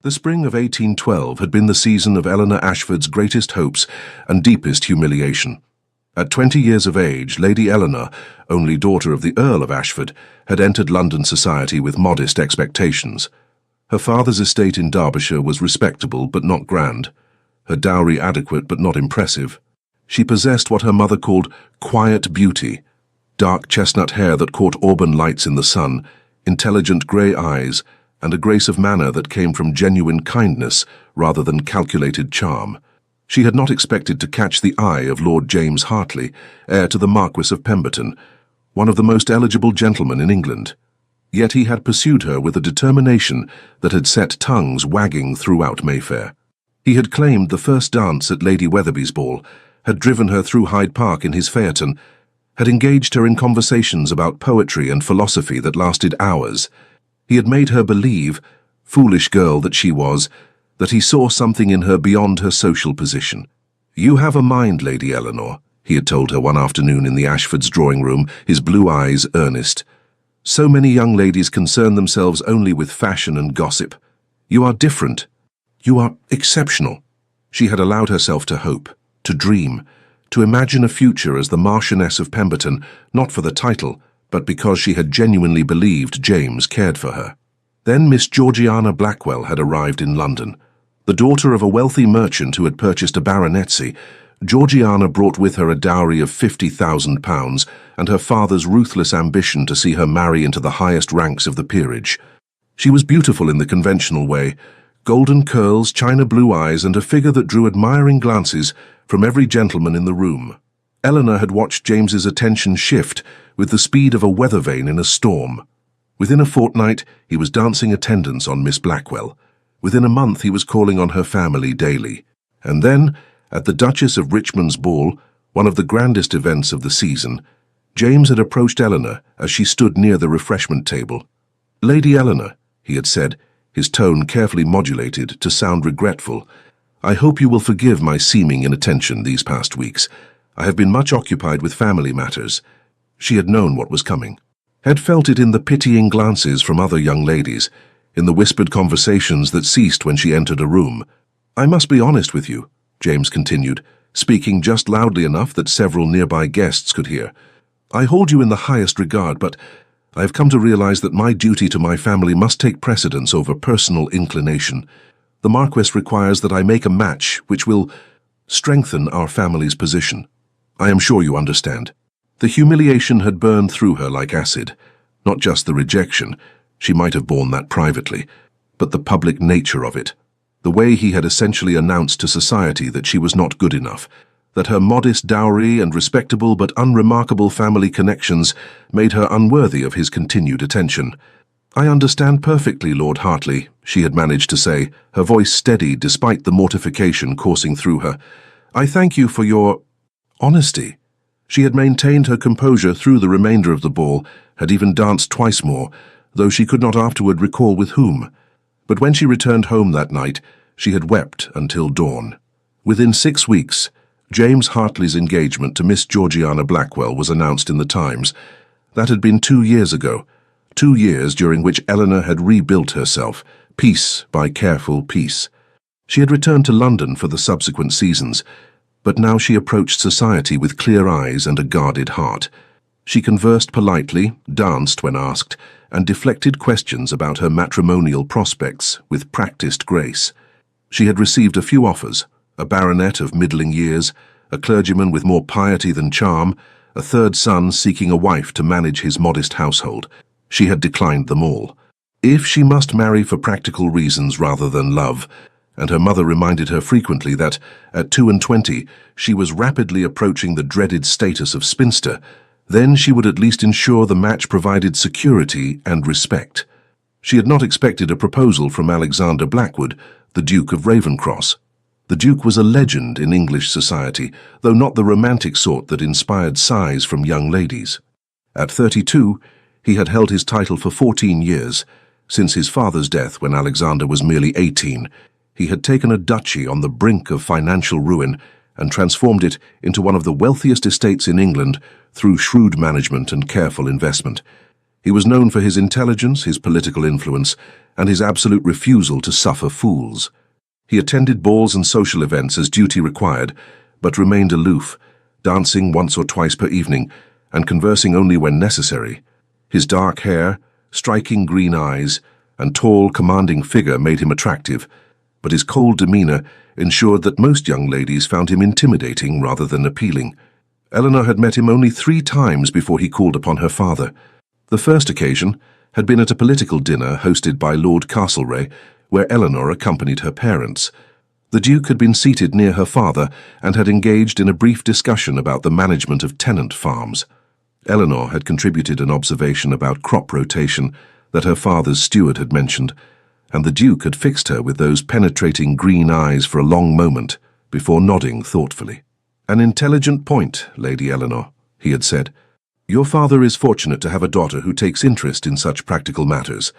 The spring of 1812 had been the season of Eleanor Ashford's greatest hopes and deepest humiliation. At 20 years of age, Lady Eleanor, only daughter of the Earl of Ashford, had entered London society with modest expectations. Her father's estate in Derbyshire was respectable but not grand, her dowry adequate but not impressive. She possessed what her mother called quiet beauty, dark chestnut hair that caught auburn lights in the sun, intelligent grey eyes, and a grace of manner that came from genuine kindness rather than calculated charm. She had not expected to catch the eye of Lord James Hartley, heir to the Marquis of Pemberton, one of the most eligible gentlemen in England. Yet he had pursued her with a determination that had set tongues wagging throughout Mayfair. He had claimed the first dance at Lady Wetherby's ball, had driven her through Hyde Park in his phaeton, had engaged her in conversations about poetry and philosophy that lasted hours. He had made her believe, foolish girl that she was, that he saw something in her beyond her social position. "You have a mind, Lady Eleanor," he had told her one afternoon in the Ashfords' drawing room, his blue eyes earnest. "So many young ladies concern themselves only with fashion and gossip. You are different. You are exceptional." She had allowed herself to hope, to dream, to imagine a future as the Marchioness of Pemberton, not for the title, but because she had genuinely believed James cared for her. Then Miss Georgiana Blackwell had arrived in London. The daughter of a wealthy merchant who had purchased a baronetcy, Georgiana brought with her a dowry of £50,000 and her father's ruthless ambition to see her marry into the highest ranks of the peerage. She was beautiful in the conventional way, golden curls, china blue eyes, and a figure that drew admiring glances from every gentleman in the room. Eleanor had watched James's attention shift with the speed of a weather vane in a storm. Within a fortnight, he was dancing attendance on Miss Blackwell. Within a month, he was calling on her family daily. And then, at the Duchess of Richmond's ball, one of the grandest events of the season, James had approached Eleanor as she stood near the refreshment table. "Lady Eleanor," he had said, his tone carefully modulated to sound regretful, "I hope you will forgive my seeming inattention these past weeks. I have been much occupied with family matters." She had known what was coming, had felt it in the pitying glances from other young ladies, in the whispered conversations that ceased when she entered a room. "I must be honest with you," James continued, speaking just loudly enough that several nearby guests could hear. "I hold you in the highest regard, but I have come to realize that my duty to my family must take precedence over personal inclination. The Marquis requires that I make a match which will strengthen our family's position. I am sure you understand." The humiliation had burned through her like acid, not just the rejection, she might have borne that privately, but the public nature of it. The way he had essentially announced to society that she was not good enough, that her modest dowry and respectable but unremarkable family connections made her unworthy of his continued attention. "I understand perfectly, Lord Hartley," she had managed to say, her voice steady despite the mortification coursing through her. "I thank you for your honesty." She had maintained her composure through the remainder of the ball, had even danced twice more, though she could not afterward recall with whom. But when she returned home that night, she had wept until dawn. Within 6 weeks, James Hartley's engagement to Miss Georgiana Blackwell was announced in the Times. That had been 2 years ago, 2 years during which Eleanor had rebuilt herself, piece by careful piece. She had returned to London for the subsequent seasons, but now she approached society with clear eyes and a guarded heart. She conversed politely, danced when asked, and deflected questions about her matrimonial prospects with practiced grace. She had received a few offers, a baronet of middling years, a clergyman with more piety than charm, a third son seeking a wife to manage his modest household. She had declined them all. If she must marry for practical reasons rather than love, and her mother reminded her frequently that, at 22, she was rapidly approaching the dreaded status of spinster, then she would at least ensure the match provided security and respect. She had not expected a proposal from Alexander Blackwood, the Duke of Ravenscross. The Duke was a legend in English society, though not the romantic sort that inspired sighs from young ladies. At 32, he had held his title for 14 years, since his father's death when Alexander was merely 18. He had taken a duchy on the brink of financial ruin and transformed it into one of the wealthiest estates in England through shrewd management and careful investment. He was known for his intelligence, his political influence, and his absolute refusal to suffer fools. He attended balls and social events as duty required, but remained aloof, dancing once or twice per evening and conversing only when necessary. His dark hair, striking green eyes, and tall, commanding figure made him attractive, but his cold demeanor ensured that most young ladies found him intimidating rather than appealing. Eleanor had met him only 3 times before he called upon her father. The first occasion had been at a political dinner hosted by Lord Castlereagh, where Eleanor accompanied her parents. The Duke had been seated near her father and had engaged in a brief discussion about the management of tenant farms. Eleanor had contributed an observation about crop rotation that her father's steward had mentioned, and the Duke had fixed her with those penetrating green eyes for a long moment before nodding thoughtfully. "An intelligent point, Lady Eleanor," he had said. "Your father is fortunate to have a daughter who takes interest in such practical matters."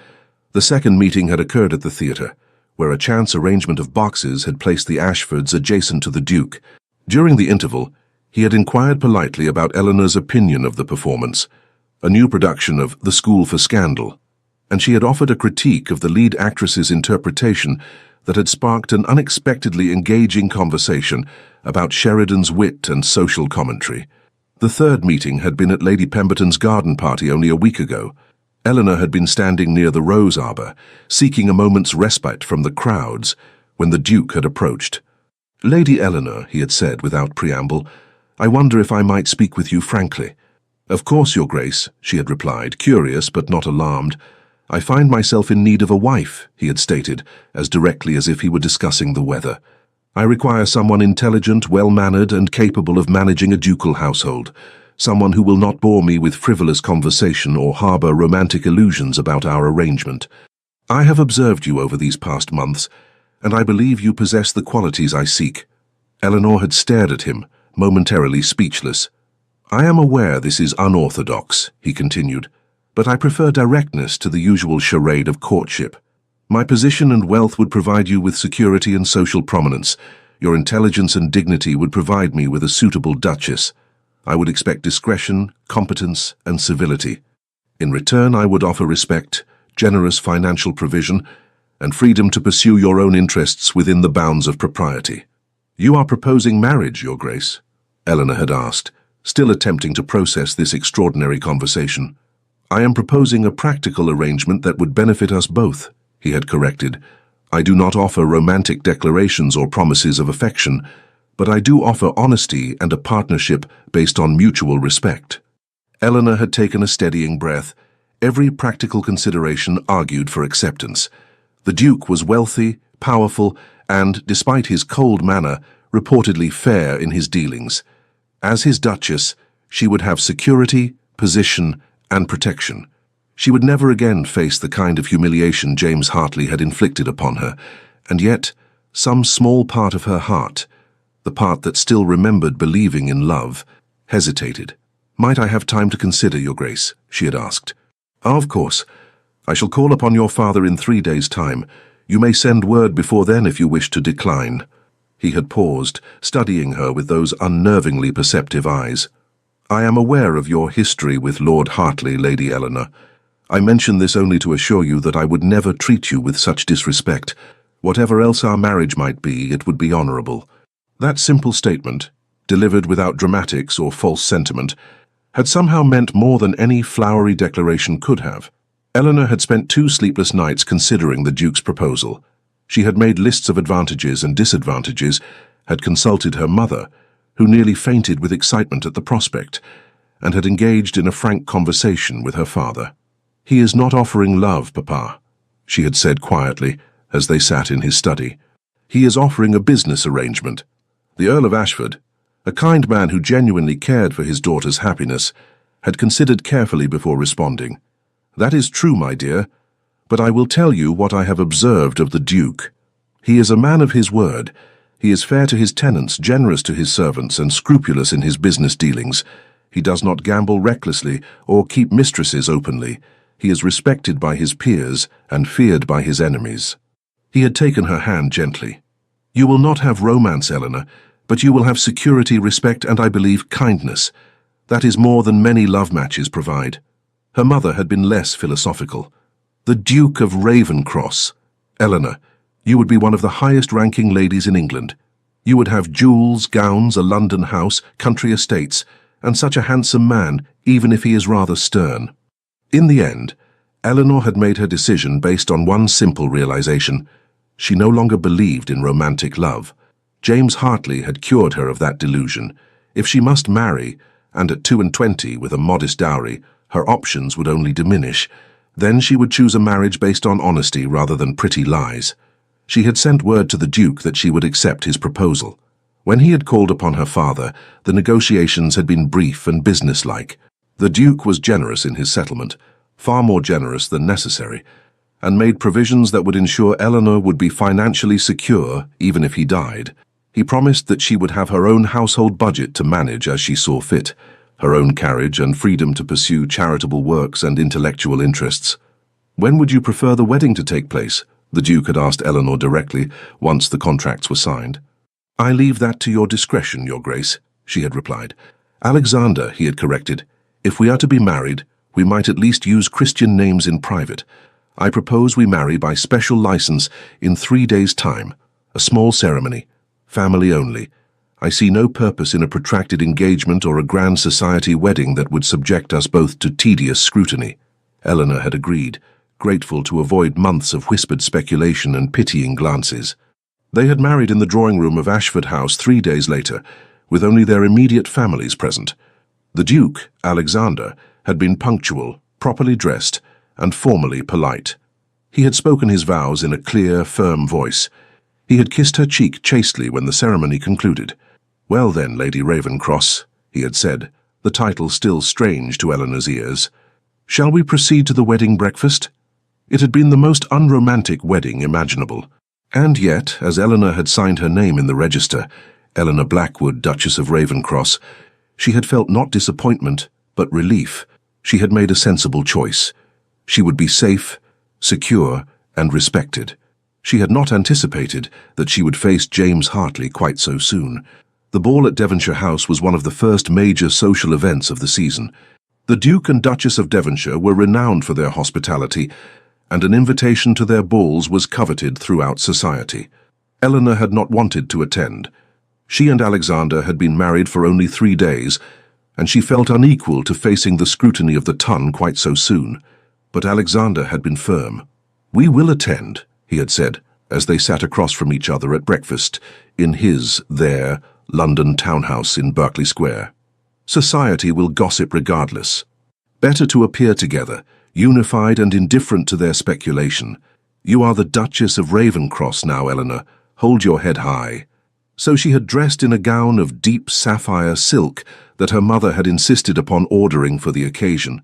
The second meeting had occurred at the theatre, where a chance arrangement of boxes had placed the Ashfords adjacent to the Duke. During the interval, he had inquired politely about Eleanor's opinion of the performance, a new production of The School for Scandal, and she had offered a critique of the lead actress's interpretation that had sparked an unexpectedly engaging conversation about Sheridan's wit and social commentary. The third meeting had been at Lady Pemberton's garden party only a week ago. Eleanor had been standing near the rose arbor, seeking a moment's respite from the crowds, when the Duke had approached. "Lady Eleanor," he had said without preamble, "I wonder if I might speak with you frankly." "Of course, Your Grace," she had replied, curious but not alarmed. "I find myself in need of a wife," he had stated, as directly as if he were discussing the weather. "I require someone intelligent, well-mannered, and capable of managing a ducal household. Someone who will not bore me with frivolous conversation or harbor romantic illusions about our arrangement. I have observed you over these past months, and I believe you possess the qualities I seek." Eleanor had stared at him, momentarily speechless. "I am aware this is unorthodox," he continued, "but I prefer directness to the usual charade of courtship. My position and wealth would provide you with security and social prominence. Your intelligence and dignity would provide me with a suitable duchess. I would expect discretion, competence, and civility. In return, I would offer respect, generous financial provision, and freedom to pursue your own interests within the bounds of propriety." "You are proposing marriage, Your Grace?" Eleanor had asked, still attempting to process this extraordinary conversation. "I am proposing a practical arrangement that would benefit us both," he had corrected. "I do not offer romantic declarations or promises of affection, but I do offer honesty and a partnership based on mutual respect." Eleanor had taken a steadying breath. Every practical consideration argued for acceptance. The Duke was wealthy, powerful, and, despite his cold manner, reportedly fair in his dealings. As his Duchess, she would have security, position, and protection. She would never again face the kind of humiliation James Hartley had inflicted upon her, and yet, some small part of her heart, the part that still remembered believing in love, hesitated. "Might I have time to consider, Your Grace?" she had asked. "Of course. I shall call upon your father in 3 days' time. You may send word before then if you wish to decline." He had paused, studying her with those unnervingly perceptive eyes. "I am aware of your history with Lord Hartley, Lady Eleanor. I mention this only to assure you that I would never treat you with such disrespect. Whatever else our marriage might be, it would be honorable." That simple statement, delivered without dramatics or false sentiment, had somehow meant more than any flowery declaration could have. Eleanor had spent 2 sleepless nights considering the Duke's proposal. She had made lists of advantages and disadvantages, had consulted her mother, who nearly fainted with excitement at the prospect, and had engaged in a frank conversation with her father. "He is not offering love, Papa," she had said quietly as they sat in his study. "He is offering a business arrangement." The Earl of Ashford, a kind man who genuinely cared for his daughter's happiness, had considered carefully before responding. "That is true, my dear, but I will tell you what I have observed of the Duke. He is a man of his word. He is fair to his tenants, generous to his servants, and scrupulous in his business dealings. He does not gamble recklessly or keep mistresses openly. He is respected by his peers and feared by his enemies." He had taken her hand gently. "You will not have romance, Eleanor, but you will have security, respect, and, I believe, kindness. That is more than many love matches provide." Her mother had been less philosophical. "The Duke of Ravenscross. Eleanor, you would be one of the highest-ranking ladies in England. You would have jewels, gowns, a London house, country estates, and such a handsome man, even if he is rather stern." In the end, Eleanor had made her decision based on one simple realization. She no longer believed in romantic love. James Hartley had cured her of that delusion. If she must marry, and at 22 with a modest dowry, her options would only diminish. Then she would choose a marriage based on honesty rather than pretty lies. She had sent word to the Duke that she would accept his proposal. When he had called upon her father, the negotiations had been brief and businesslike. The Duke was generous in his settlement, far more generous than necessary, and made provisions that would ensure Eleanor would be financially secure even if he died. He promised that she would have her own household budget to manage as she saw fit, her own carriage and freedom to pursue charitable works and intellectual interests. "When would you prefer the wedding to take place?" the Duke had asked Eleanor directly once the contracts were signed. "I leave that to your discretion, Your Grace," she had replied. "Alexander," he had corrected. "If we are to be married, we might at least use Christian names in private. I propose we marry by special license in 3 days' time. A small ceremony. Family only. I see no purpose in a protracted engagement or a grand society wedding that would subject us both to tedious scrutiny." Eleanor had agreed, grateful to avoid months of whispered speculation and pitying glances. They had married in the drawing-room of Ashford House 3 days later, with only their immediate families present. The Duke, Alexander, had been punctual, properly dressed, and formally polite. He had spoken his vows in a clear, firm voice. He had kissed her cheek chastely when the ceremony concluded. "Well then, Lady Ravenscross," he had said, the title still strange to Eleanor's ears, "shall we proceed to the wedding breakfast?" It had been the most unromantic wedding imaginable. And yet, as Eleanor had signed her name in the register, Eleanor Blackwood, Duchess of Ravenscross, she had felt not disappointment, but relief. She had made a sensible choice. She would be safe, secure, and respected. She had not anticipated that she would face James Hartley quite so soon. The ball at Devonshire House was one of the first major social events of the season. The Duke and Duchess of Devonshire were renowned for their hospitality, and an invitation to their balls was coveted throughout society. Eleanor had not wanted to attend. She and Alexander had been married for only 3 days, and she felt unequal to facing the scrutiny of the ton quite so soon. But Alexander had been firm. "We will attend," he had said, as they sat across from each other at breakfast in their London townhouse in Berkeley Square. "Society will gossip regardless. Better to appear together, unified and indifferent to their speculation. You are the Duchess of Ravenscross now, Eleanor. Hold your head high." So she had dressed in a gown of deep sapphire silk that her mother had insisted upon ordering for the occasion.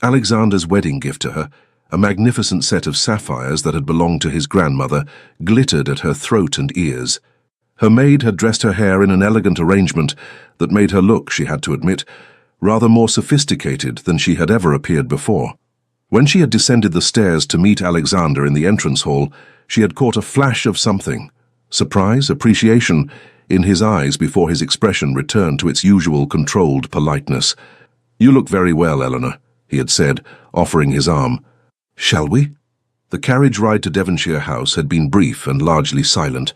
Alexander's wedding gift to her, a magnificent set of sapphires that had belonged to his grandmother, glittered at her throat and ears. Her maid had dressed her hair in an elegant arrangement that made her look, she had to admit, rather more sophisticated than she had ever appeared before. When she had descended the stairs to meet Alexander in the entrance hall, she had caught a flash of something. Surprise, appreciation, in his eyes before his expression returned to its usual controlled politeness. "You look very well, Eleanor," he had said, offering his arm. "Shall we?" The carriage ride to Devonshire House had been brief and largely silent.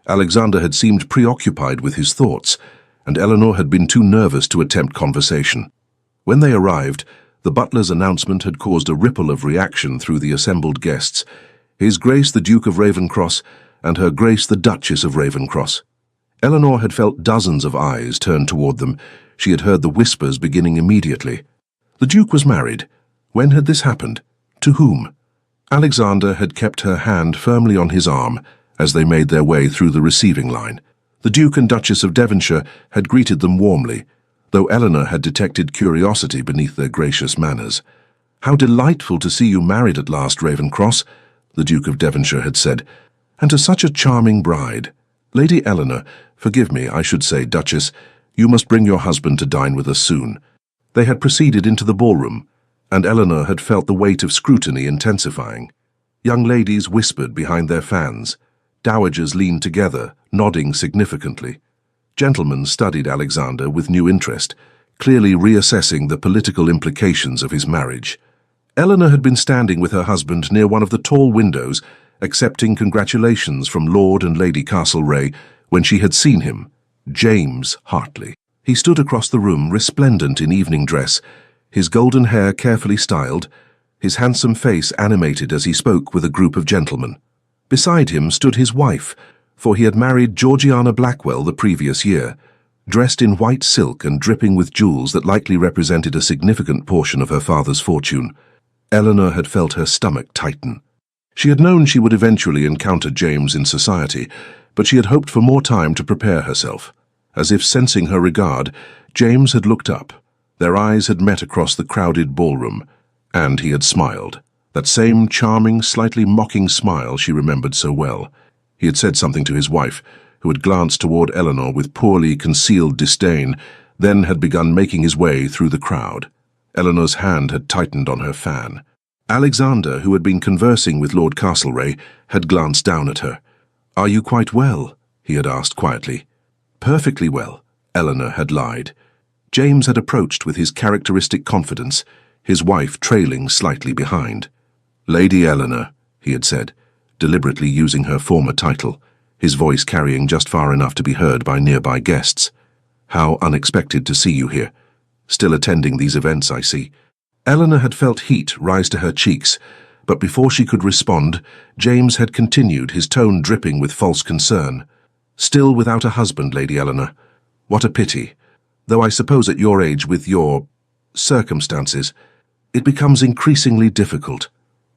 Alexander had seemed preoccupied with his thoughts, and Eleanor had been too nervous to attempt conversation. When they arrived, the butler's announcement had caused a ripple of reaction through the assembled guests. His Grace the Duke of Ravenscross and Her Grace the Duchess of Ravenscross. Eleanor had felt dozens of eyes turned toward them. She had heard the whispers beginning immediately. The Duke was married. When had this happened? To whom? Alexander had kept her hand firmly on his arm as they made their way through the receiving line. The Duke and Duchess of Devonshire had greeted them warmly, though Eleanor had detected curiosity beneath their gracious manners. "How delightful to see you married at last, Ravenscross," the Duke of Devonshire had said, "and to such a charming bride. Lady Eleanor, forgive me, I should say, Duchess, you must bring your husband to dine with us soon." They had proceeded into the ballroom, and Eleanor had felt the weight of scrutiny intensifying. Young ladies whispered behind their fans. Dowagers leaned together, nodding significantly. Gentlemen studied Alexander with new interest, clearly reassessing the political implications of his marriage. Eleanor had been standing with her husband near one of the tall windows, accepting congratulations from Lord and Lady Castlereagh when she had seen him, James Hartley. He stood across the room, resplendent in evening dress, his golden hair carefully styled, his handsome face animated as he spoke with a group of gentlemen. Beside him stood his wife, for he had married Georgiana Blackwell the previous year, dressed in white silk and dripping with jewels that likely represented a significant portion of her father's fortune. Eleanor had felt her stomach tighten. She had known she would eventually encounter James in society, but she had hoped for more time to prepare herself. As if sensing her regard, James had looked up. Their eyes had met across the crowded ballroom, and he had smiled. That same charming, slightly mocking smile she remembered so well. He had said something to his wife, who had glanced toward Eleanor with poorly concealed disdain, then had begun making his way through the crowd. Eleanor's hand had tightened on her fan. Alexander, who had been conversing with Lord Castlereagh, had glanced down at her. "Are you quite well?" he had asked quietly. "Perfectly well," Eleanor had lied. James had approached with his characteristic confidence, his wife trailing slightly behind. "Lady Eleanor," he had said, deliberately using her former title, his voice carrying just far enough to be heard by nearby guests. "How unexpected to see you here. Still attending these events, I see." Eleanor had felt heat rise to her cheeks, but before she could respond, James had continued, his tone dripping with false concern. "Still without a husband, Lady Eleanor. What a pity. Though I suppose at your age, with your circumstances, it becomes increasingly difficult."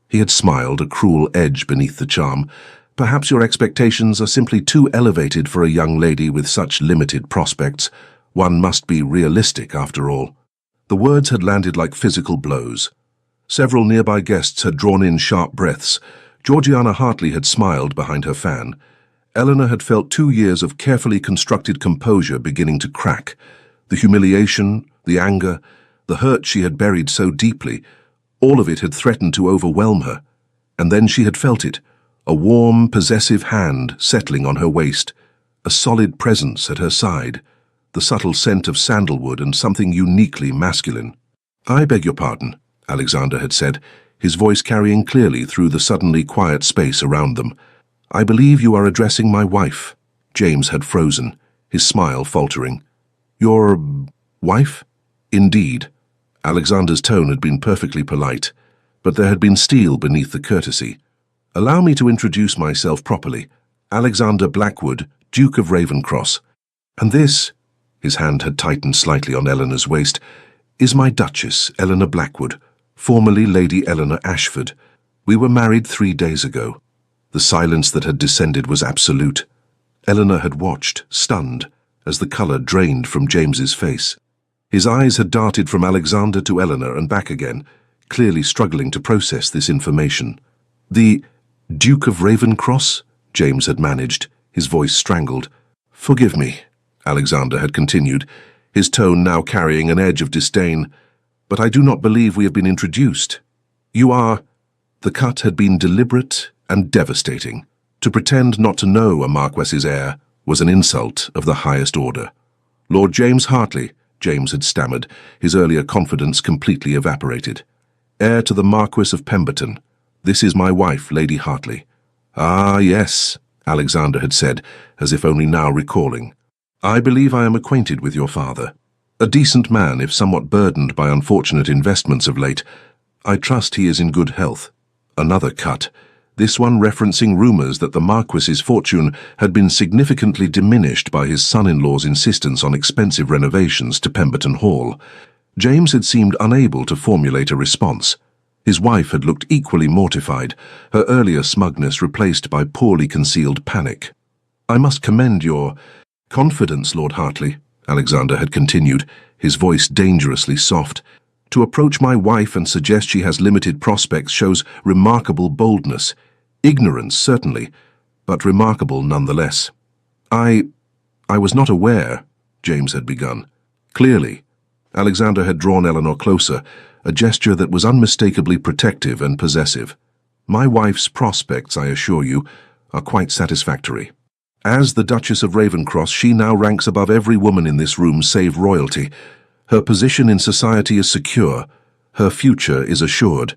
He had smiled, a cruel edge beneath the charm. "Perhaps your expectations are simply too elevated for a young lady with such limited prospects. One must be realistic, after all." The words had landed like physical blows. Several nearby guests had drawn in sharp breaths. Georgiana Hartley had smiled behind her fan. Eleanor had felt 2 years of carefully constructed composure beginning to crack. The humiliation, the anger, the hurt she had buried so deeply, all of it had threatened to overwhelm her. And then she had felt it, a warm, possessive hand settling on her waist, a solid presence at her side, the subtle scent of sandalwood and something uniquely masculine. "I beg your pardon," Alexander had said, his voice carrying clearly through the suddenly quiet space around them. "I believe you are addressing my wife." James had frozen, his smile faltering. "Your wife?" "Indeed." Alexander's tone had been perfectly polite, but there had been steel beneath the courtesy. "Allow me to introduce myself properly. Alexander Blackwood, Duke of Ravencross. And this," his hand had tightened slightly on Eleanor's waist, "is my Duchess, Eleanor Blackwood, formerly Lady Eleanor Ashford. We were married 3 days ago." The silence that had descended was absolute. Eleanor had watched, stunned, as the colour drained from James's face. His eyes had darted from Alexander to Eleanor and back again, clearly struggling to process this information. "The Duke of Ravencross?" James had managed, his voice strangled. "Forgive me," Alexander had continued, his tone now carrying an edge of disdain, "but I do not believe we have been introduced. You are—" The cut had been deliberate and devastating. To pretend not to know a Marquess's heir was an insult of the highest order. "Lord James Hartley," James had stammered, his earlier confidence completely evaporated. "Heir to the Marquess of Pemberton. This is my wife, Lady Hartley." "Ah, yes," Alexander had said, as if only now recalling. "I believe I am acquainted with your father. A decent man, if somewhat burdened by unfortunate investments of late. I trust he is in good health." Another cut, this one referencing rumours that the Marquess's fortune had been significantly diminished by his son-in-law's insistence on expensive renovations to Pemberton Hall. James had seemed unable to formulate a response. His wife had looked equally mortified, her earlier smugness replaced by poorly concealed panic. "I must commend your confidence, Lord Hartley," Alexander had continued, his voice dangerously soft. "To approach my wife and suggest she has limited prospects shows remarkable boldness. Ignorance, certainly, but remarkable nonetheless." I was not aware," James had begun. "Clearly." Alexander had drawn Eleanor closer, a gesture that was unmistakably protective and possessive. "My wife's prospects, I assure you, are quite satisfactory. As the Duchess of Ravencross, she now ranks above every woman in this room save royalty. Her position in society is secure, Her future is assured.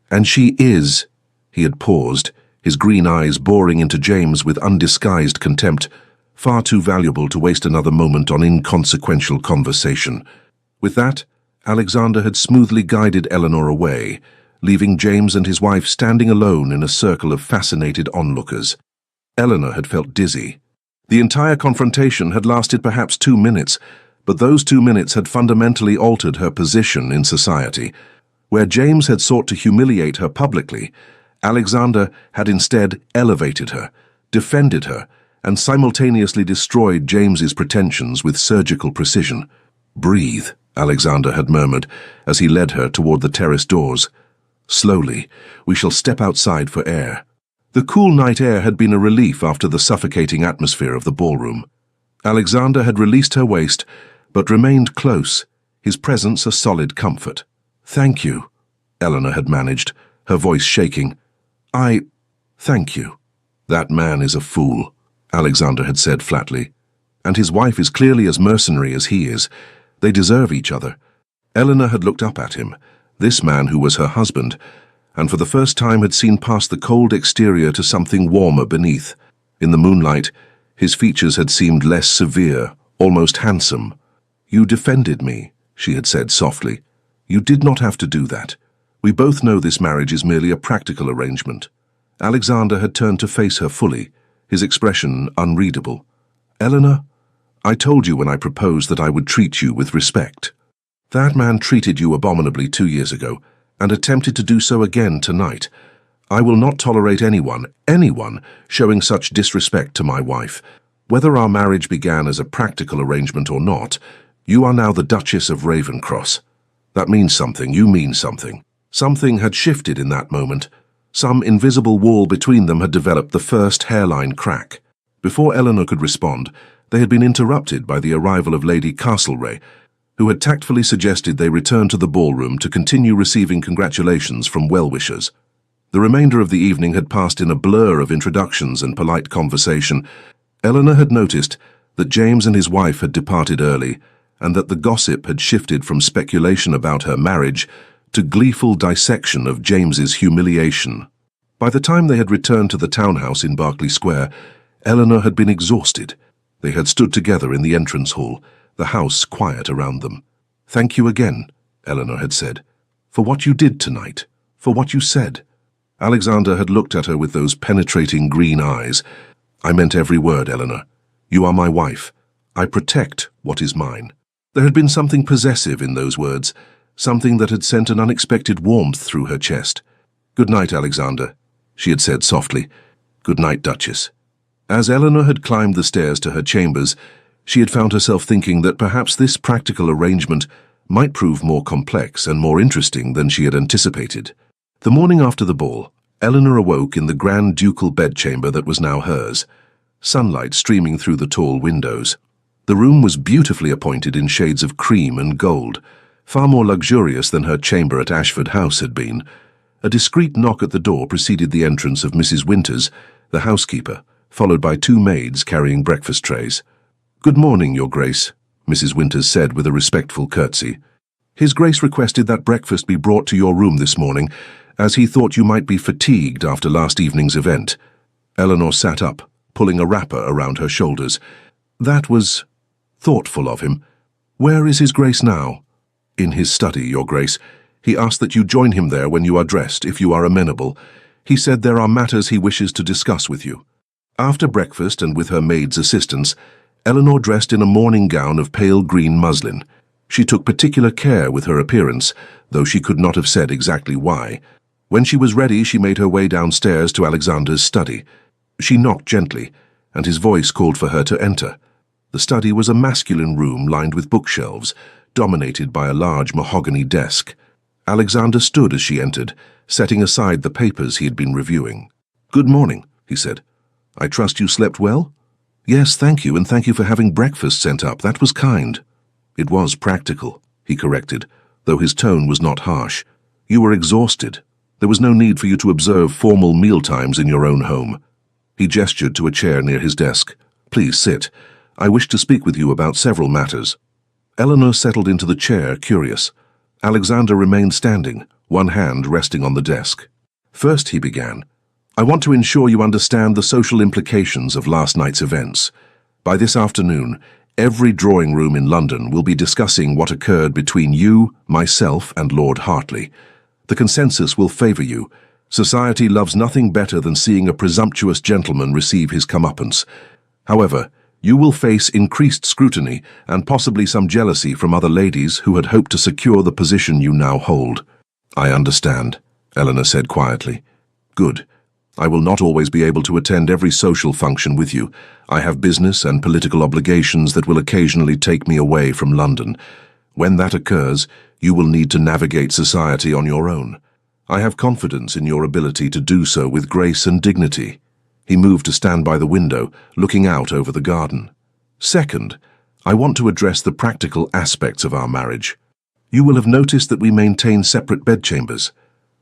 And she is. He had paused, his green eyes boring into James with undisguised contempt, far too valuable to waste another moment on inconsequential conversation. With that, Alexander had smoothly guided Eleanor away, leaving James and his wife standing alone in a circle of fascinated onlookers. Eleanor had felt dizzy. The entire confrontation had lasted perhaps 2 minutes, but those 2 minutes had fundamentally altered her position in society. Where James had sought to humiliate her publicly, Alexander had instead elevated her, defended her, and simultaneously destroyed James's pretensions with surgical precision. "Breathe," Alexander had murmured as he led her toward the terrace doors. "Slowly, we shall step outside for air." The cool night air had been a relief after the suffocating atmosphere of the ballroom. Alexander had released her waist, but remained close, his presence a solid comfort. "Thank you," Eleanor had managed, her voice shaking. Thank you." "That man is a fool," Alexander had said flatly. "And his wife is clearly as mercenary as he is. They deserve each other." Eleanor had looked up at him, this man who was her husband, and for the first time had seen past the cold exterior to something warmer beneath. In the moonlight, his features had seemed less severe, almost handsome. "You defended me," she had said softly. "You did not have to do that. We both know this marriage is merely a practical arrangement." Alexander had turned to face her fully, his expression unreadable. "Eleanor, I told you when I proposed that I would treat you with respect. That man treated you abominably 2 years ago, and attempted to do so again tonight. I will not tolerate anyone, showing such disrespect to my wife. Whether our marriage began as a practical arrangement or not, you are now the Duchess of Ravencross. That means something, you mean something." Something had shifted in that moment. Some invisible wall between them had developed the first hairline crack. Before Eleanor could respond, they had been interrupted by the arrival of Lady Castlereagh, who had tactfully suggested they return to the ballroom to continue receiving congratulations from well-wishers. The remainder of the evening had passed in a blur of introductions and polite conversation. Eleanor had noticed that James and his wife had departed early, and that the gossip had shifted from speculation about her marriage to gleeful dissection of James's humiliation. By the time they had returned to the townhouse in Berkeley Square, Eleanor had been exhausted. They had stood together in the entrance hall, the house quiet around them. "Thank you again," Eleanor had said, "for what you did tonight, for what you said." Alexander had looked at her with those penetrating green eyes. "I meant every word, Eleanor. You are my wife. I protect what is mine." There had been something possessive in those words, something that had sent an unexpected warmth through her chest. "Good night, Alexander," she had said softly. "Good night, Duchess." As Eleanor had climbed the stairs to her chambers, she had found herself thinking that perhaps this practical arrangement might prove more complex and more interesting than she had anticipated. The morning after the ball, Eleanor awoke in the grand ducal bedchamber that was now hers, sunlight streaming through the tall windows. The room was beautifully appointed in shades of cream and gold, far more luxurious than her chamber at Ashford House had been. A discreet knock at the door preceded the entrance of Mrs. Winters, the housekeeper, followed by 2 maids carrying breakfast trays. "Good morning, Your Grace," Mrs. Winters said with a respectful curtsy. "His Grace requested that breakfast be brought to your room this morning, as he thought you might be fatigued after last evening's event." Eleanor sat up, pulling a wrapper around her shoulders. "That was thoughtful of him. Where is His Grace now?" "In his study, Your Grace. He asked that you join him there when you are dressed, if you are amenable. He said there are matters he wishes to discuss with you." After breakfast and with her maid's assistance, Eleanor dressed in a morning gown of pale green muslin. She took particular care with her appearance, though she could not have said exactly why. When she was ready, she made her way downstairs to Alexander's study. She knocked gently, and his voice called for her to enter. The study was a masculine room lined with bookshelves, dominated by a large mahogany desk. Alexander stood as she entered, setting aside the papers he had been reviewing. "Good morning," he said. "I trust you slept well?" "Yes, thank you, and thank you for having breakfast sent up. That was kind." "It was practical," he corrected, though his tone was not harsh. "You were exhausted. There was no need for you to observe formal mealtimes in your own home." He gestured to a chair near his desk. "Please sit. I wish to speak with you about several matters." Eleanor settled into the chair, curious. Alexander remained standing, one hand resting on the desk. First, he began, I want to ensure you understand the social implications of last night's events. By this afternoon, every drawing room in London will be discussing what occurred between you, myself, and Lord Hartley. The consensus will favour you. Society loves nothing better than seeing a presumptuous gentleman receive his comeuppance. However, you will face increased scrutiny and possibly some jealousy from other ladies who had hoped to secure the position you now hold. I understand, Eleanor said quietly. Good. I will not always be able to attend every social function with you. I have business and political obligations that will occasionally take me away from London. When that occurs, you will need to navigate society on your own. I have confidence in your ability to do so with grace and dignity. He moved to stand by the window, looking out over the garden. Second, I want to address the practical aspects of our marriage. You will have noticed that we maintain separate bedchambers.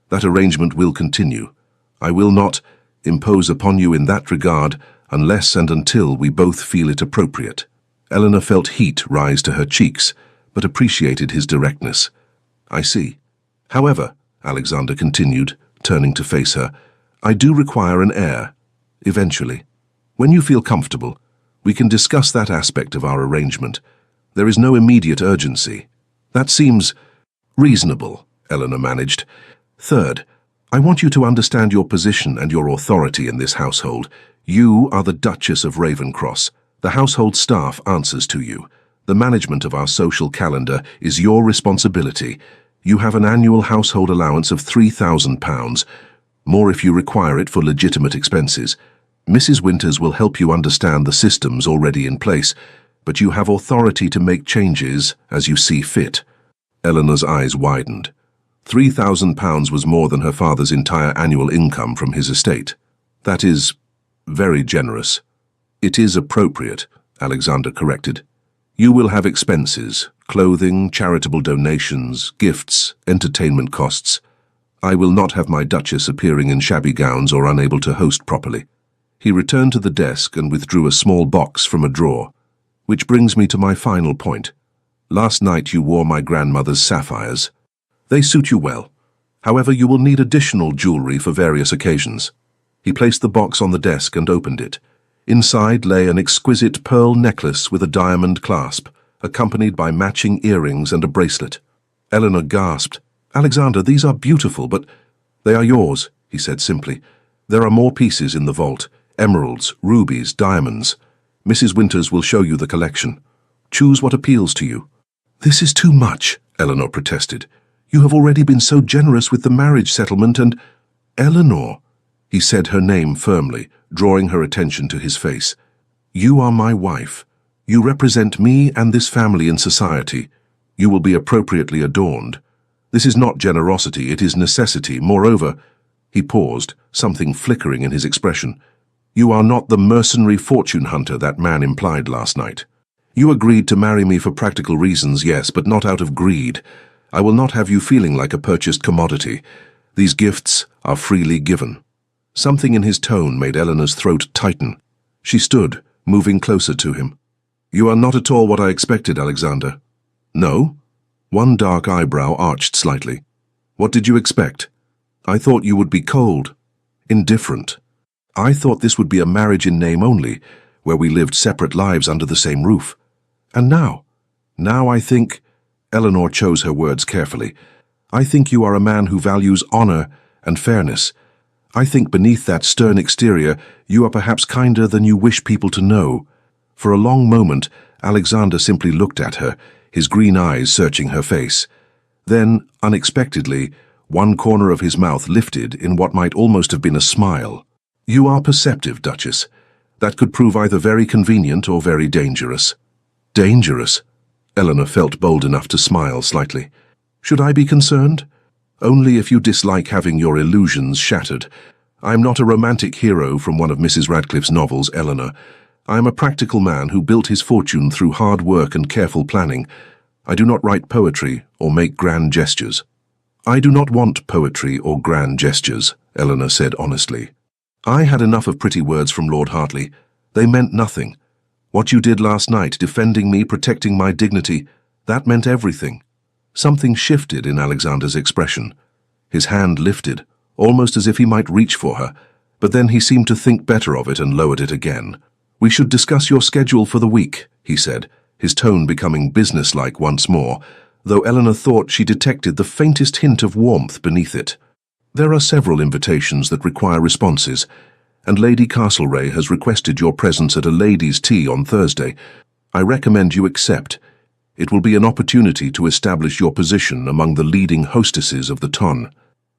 That arrangement will continue. I will not impose upon you in that regard unless and until we both feel it appropriate. Eleanor felt heat rise to her cheeks, but appreciated his directness. I see. However, Alexander continued, turning to face her, I do require an heir. Eventually. When you feel comfortable, we can discuss that aspect of our arrangement. There is no immediate urgency. That seems reasonable, Eleanor managed. Third, I want you to understand your position and your authority in this household. You are the Duchess of Ravencross. The household staff answers to you. The management of our social calendar is your responsibility. You have an annual household allowance of £3,000, more if you require it for legitimate expenses. Mrs. Winters will help you understand the systems already in place, but you have authority to make changes as you see fit. Eleanor's eyes widened. £3,000 was more than her father's entire annual income from his estate. That is very generous. It is appropriate, Alexander corrected. You will have expenses, clothing, charitable donations, gifts, entertainment costs. I will not have my Duchess appearing in shabby gowns or unable to host properly. He returned to the desk and withdrew a small box from a drawer. Which brings me to my final point. Last night you wore my grandmother's sapphires. They suit you well. However, you will need additional jewelry for various occasions. He placed the box on the desk and opened it. Inside lay an exquisite pearl necklace with a diamond clasp, accompanied by matching earrings and a bracelet. Eleanor gasped. Alexander, these are beautiful, but they are yours, he said simply. There are more pieces in the vault. Emeralds, rubies, diamonds. Mrs. Winters will show you the collection. Choose what appeals to you. This is too much, Eleanor protested. You have already been so generous with the marriage settlement and— Eleanor, he said her name firmly, drawing her attention to his face. You are my wife. You represent me and this family in society. You will be appropriately adorned. This is not generosity, it is necessity. Moreover, he paused, something flickering in his expression. You are not the mercenary fortune hunter that man implied last night. You agreed to marry me for practical reasons, yes, but not out of greed. I will not have you feeling like a purchased commodity. These gifts are freely given. Something in his tone made Eleanor's throat tighten. She stood, moving closer to him. You are not at all what I expected, Alexander. No? One dark eyebrow arched slightly. What did you expect? I thought you would be cold, indifferent. I thought this would be a marriage in name only, where we lived separate lives under the same roof. And now I think— Eleanor chose her words carefully. I think you are a man who values honor and fairness. I think beneath that stern exterior, you are perhaps kinder than you wish people to know. For a long moment, Alexander simply looked at her, his green eyes searching her face. Then, unexpectedly, one corner of his mouth lifted in what might almost have been a smile. You are perceptive, Duchess. That could prove either very convenient or very dangerous. Dangerous? Eleanor felt bold enough to smile slightly. Should I be concerned? Only if you dislike having your illusions shattered. I am not a romantic hero from one of Mrs. Radcliffe's novels, Eleanor. I am a practical man who built his fortune through hard work and careful planning. I do not write poetry or make grand gestures. I do not want poetry or grand gestures, Eleanor said honestly. I had enough of pretty words from Lord Hartley. They meant nothing. What you did last night, defending me, protecting my dignity, that meant everything. Something shifted in Alexander's expression. His hand lifted, almost as if he might reach for her, but then he seemed to think better of it and lowered it again. "We should discuss your schedule for the week," he said, his tone becoming businesslike once more, though Eleanor thought she detected the faintest hint of warmth beneath it. "There are several invitations that require responses, and Lady Castlereagh has requested your presence at a ladies' tea on Thursday. I recommend you accept. It will be an opportunity to establish your position among the leading hostesses of the ton."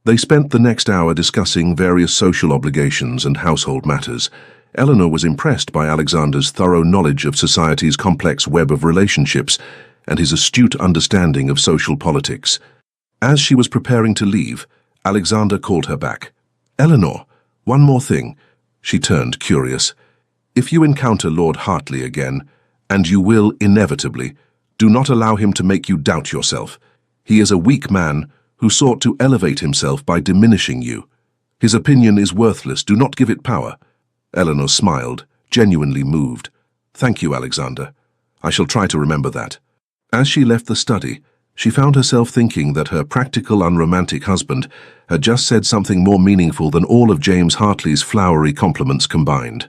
They spent the next hour discussing various social obligations and household matters. Eleanor was impressed by Alexander's thorough knowledge of society's complex web of relationships and his astute understanding of social politics. As she was preparing to leave, Alexander called her back. "Eleanor, one more thing." She turned, curious. "If you encounter Lord Hartley again, and you will inevitably, do not allow him to make you doubt yourself. He is a weak man who sought to elevate himself by diminishing you. His opinion is worthless. Do not give it power." Eleanor smiled, genuinely moved. "Thank you, Alexander. I shall try to remember that." As she left the study, she found herself thinking that her practical, unromantic husband had just said something more meaningful than all of James Hartley's flowery compliments combined.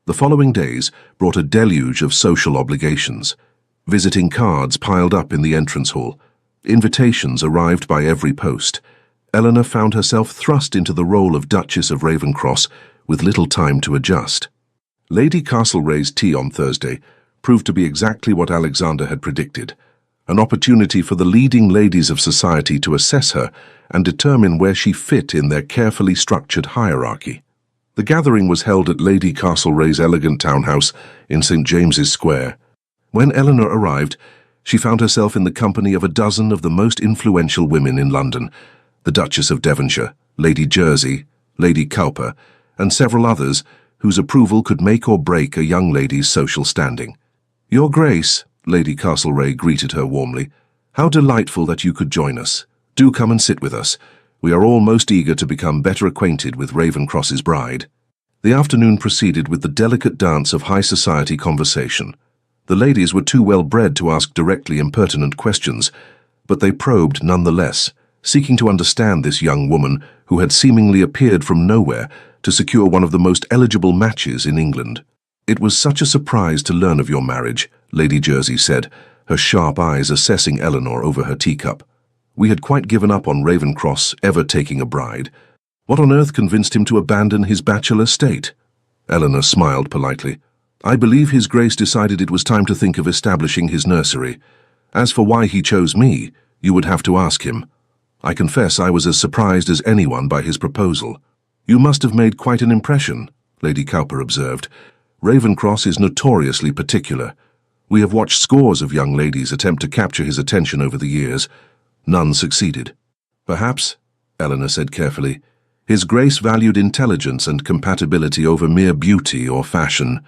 The following days brought a deluge of social obligations. Visiting cards piled up in the entrance hall. Invitations arrived by every post. Eleanor found herself thrust into the role of Duchess of Ravenscross with little time to adjust. Lady Castlereagh's tea on Thursday proved to be exactly what Alexander had predicted, an opportunity for the leading ladies of society to assess her and determine where she fit in their carefully structured hierarchy. The gathering was held at Lady Castlereagh's elegant townhouse in St. James's Square. When Eleanor arrived, she found herself in the company of a dozen of the most influential women in London, the Duchess of Devonshire, Lady Jersey, Lady Cowper, and several others whose approval could make or break a young lady's social standing. "Your Grace," Lady Castlereagh greeted her warmly, "how delightful that you could join us. Do come and sit with us. We are all most eager to become better acquainted with Ravenscross's bride." The afternoon proceeded with the delicate dance of high society conversation. The ladies were too well bred to ask directly impertinent questions, but they probed nonetheless, seeking to understand this young woman who had seemingly appeared from nowhere to secure one of the most eligible matches in England. "It was such a surprise to learn of your marriage," Lady Jersey said, her sharp eyes assessing Eleanor over her teacup. "We had quite given up on Ravenscross ever taking a bride. What on earth convinced him to abandon his bachelor state?" Eleanor smiled politely. "I believe His Grace decided it was time to think of establishing his nursery. As for why he chose me, you would have to ask him. I confess I was as surprised as anyone by his proposal." "You must have made quite an impression," Lady Cowper observed. "Ravenscross is notoriously particular. We have watched scores of young ladies attempt to capture his attention over the years. None succeeded." "Perhaps," Eleanor said carefully, "His Grace valued intelligence and compatibility over mere beauty or fashion."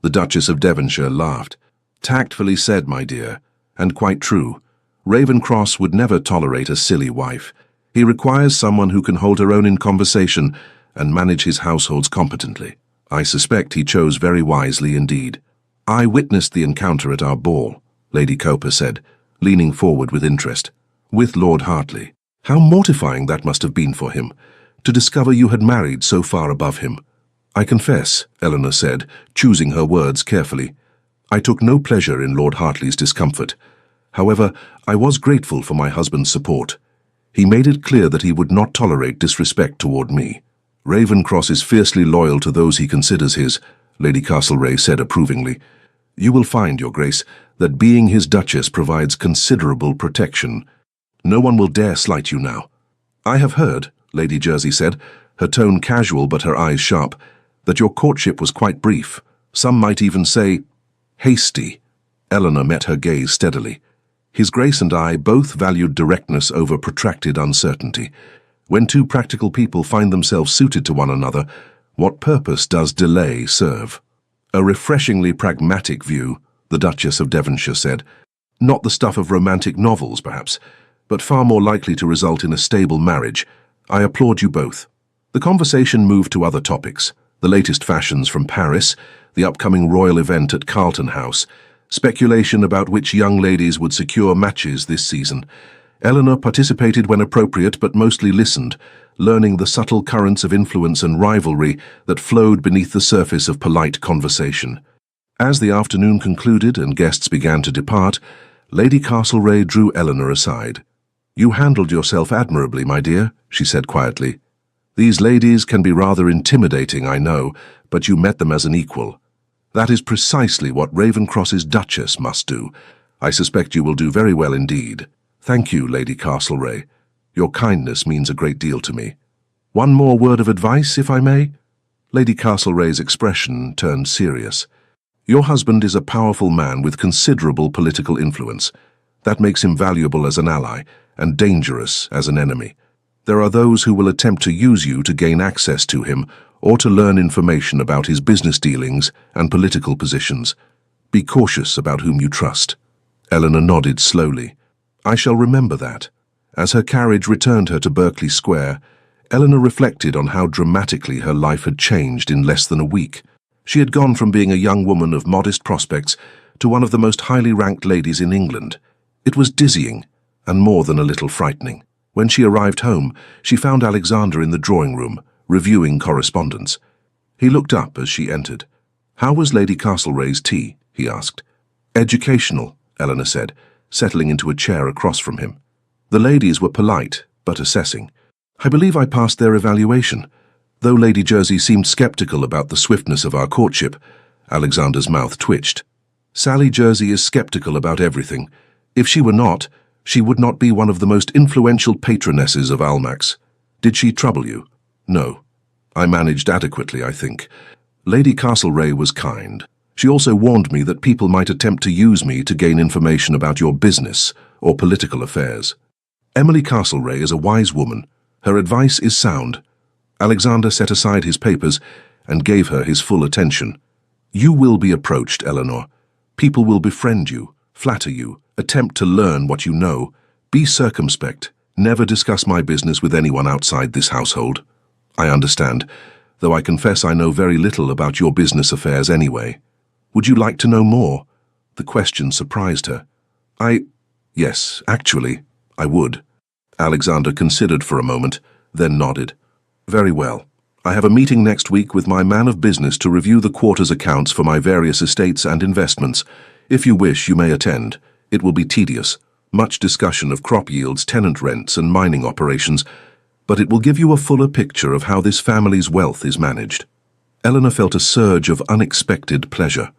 The Duchess of Devonshire laughed. "Tactfully said, my dear, and quite true. Ravenscross would never tolerate a silly wife. He requires someone who can hold her own in conversation and manage his households competently. I suspect he chose very wisely indeed." "I witnessed the encounter at our ball," Lady Cowper said, leaning forward with interest. "With Lord Hartley. How mortifying that must have been for him, to discover you had married so far above him." "I confess," Eleanor said, choosing her words carefully, "I took no pleasure in Lord Hartley's discomfort. However, I was grateful for my husband's support. He made it clear that he would not tolerate disrespect toward me." "Ravenscross is fiercely loyal to those he considers his," Lady Castlereagh said approvingly. "You will find, Your Grace, that being his Duchess provides considerable protection. No one will dare slight you now." "I have heard," Lady Jersey said, her tone casual but her eyes sharp, "that your courtship was quite brief. Some might even say hasty." Eleanor met her gaze steadily. "His Grace and I both valued directness over protracted uncertainty. When two practical people find themselves suited to one another, what purpose does delay serve?" "A refreshingly pragmatic view," the Duchess of Devonshire said. "Not the stuff of romantic novels, perhaps, but far more likely to result in a stable marriage. I applaud you both." The conversation moved to other topics: the latest fashions from Paris, the upcoming royal event at Carlton House, speculation about which young ladies would secure matches this season. Eleanor participated when appropriate but mostly listened, learning the subtle currents of influence and rivalry that flowed beneath the surface of polite conversation. As the afternoon concluded and guests began to depart, Lady Castlereagh drew Eleanor aside. "You handled yourself admirably, my dear," she said quietly. "These ladies can be rather intimidating, I know, but you met them as an equal. That is precisely what Ravencross's Duchess must do. I suspect you will do very well indeed. Thank you, Lady Castlereagh. Your kindness means a great deal to me. One more word of advice, if I may?" Lady Castlereagh's expression turned serious. "Your husband is a powerful man with considerable political influence. That makes him valuable as an ally and dangerous as an enemy. There are those who will attempt to use you to gain access to him or to learn information about his business dealings and political positions. Be cautious about whom you trust." Eleanor nodded slowly. "I shall remember that." As her carriage returned her to Berkeley Square, Eleanor reflected on how dramatically her life had changed in less than a week. She had gone from being a young woman of modest prospects to one of the most highly ranked ladies in England. It was dizzying, and more than a little frightening. When she arrived home, she found Alexander in the drawing room, reviewing correspondence. He looked up as she entered. "How was Lady Castlereagh's tea?" he asked. "Educational," Eleanor said, settling into a chair across from him. "The ladies were polite, but assessing. I believe I passed their evaluation. Though Lady Jersey seemed skeptical about the swiftness of our courtship," Alexander's mouth twitched. "Sally Jersey is skeptical about everything. If she were not, she would not be one of the most influential patronesses of Almack's. Did she trouble you?" "No. I managed adequately, I think. Lady Castlereagh was kind. She also warned me that people might attempt to use me to gain information about your business or political affairs. Emily Castlereagh is a wise woman. Her advice is sound." Alexander set aside his papers and gave her his full attention. "You will be approached, Eleanor. People will befriend you, flatter you, attempt to learn what you know. Be circumspect. Never discuss my business with anyone outside this household." "I understand, though I confess I know very little about your business affairs anyway." "Would you like to know more?" The question surprised her. Yes, actually, I would." Alexander considered for a moment, then nodded. "Very well. I have a meeting next week with my man of business to review the quarter's accounts for my various estates and investments. If you wish, you may attend. It will be tedious. Much discussion of crop yields, tenant rents, and mining operations, but it will give you a fuller picture of how this family's wealth is managed." Eleanor felt a surge of unexpected pleasure.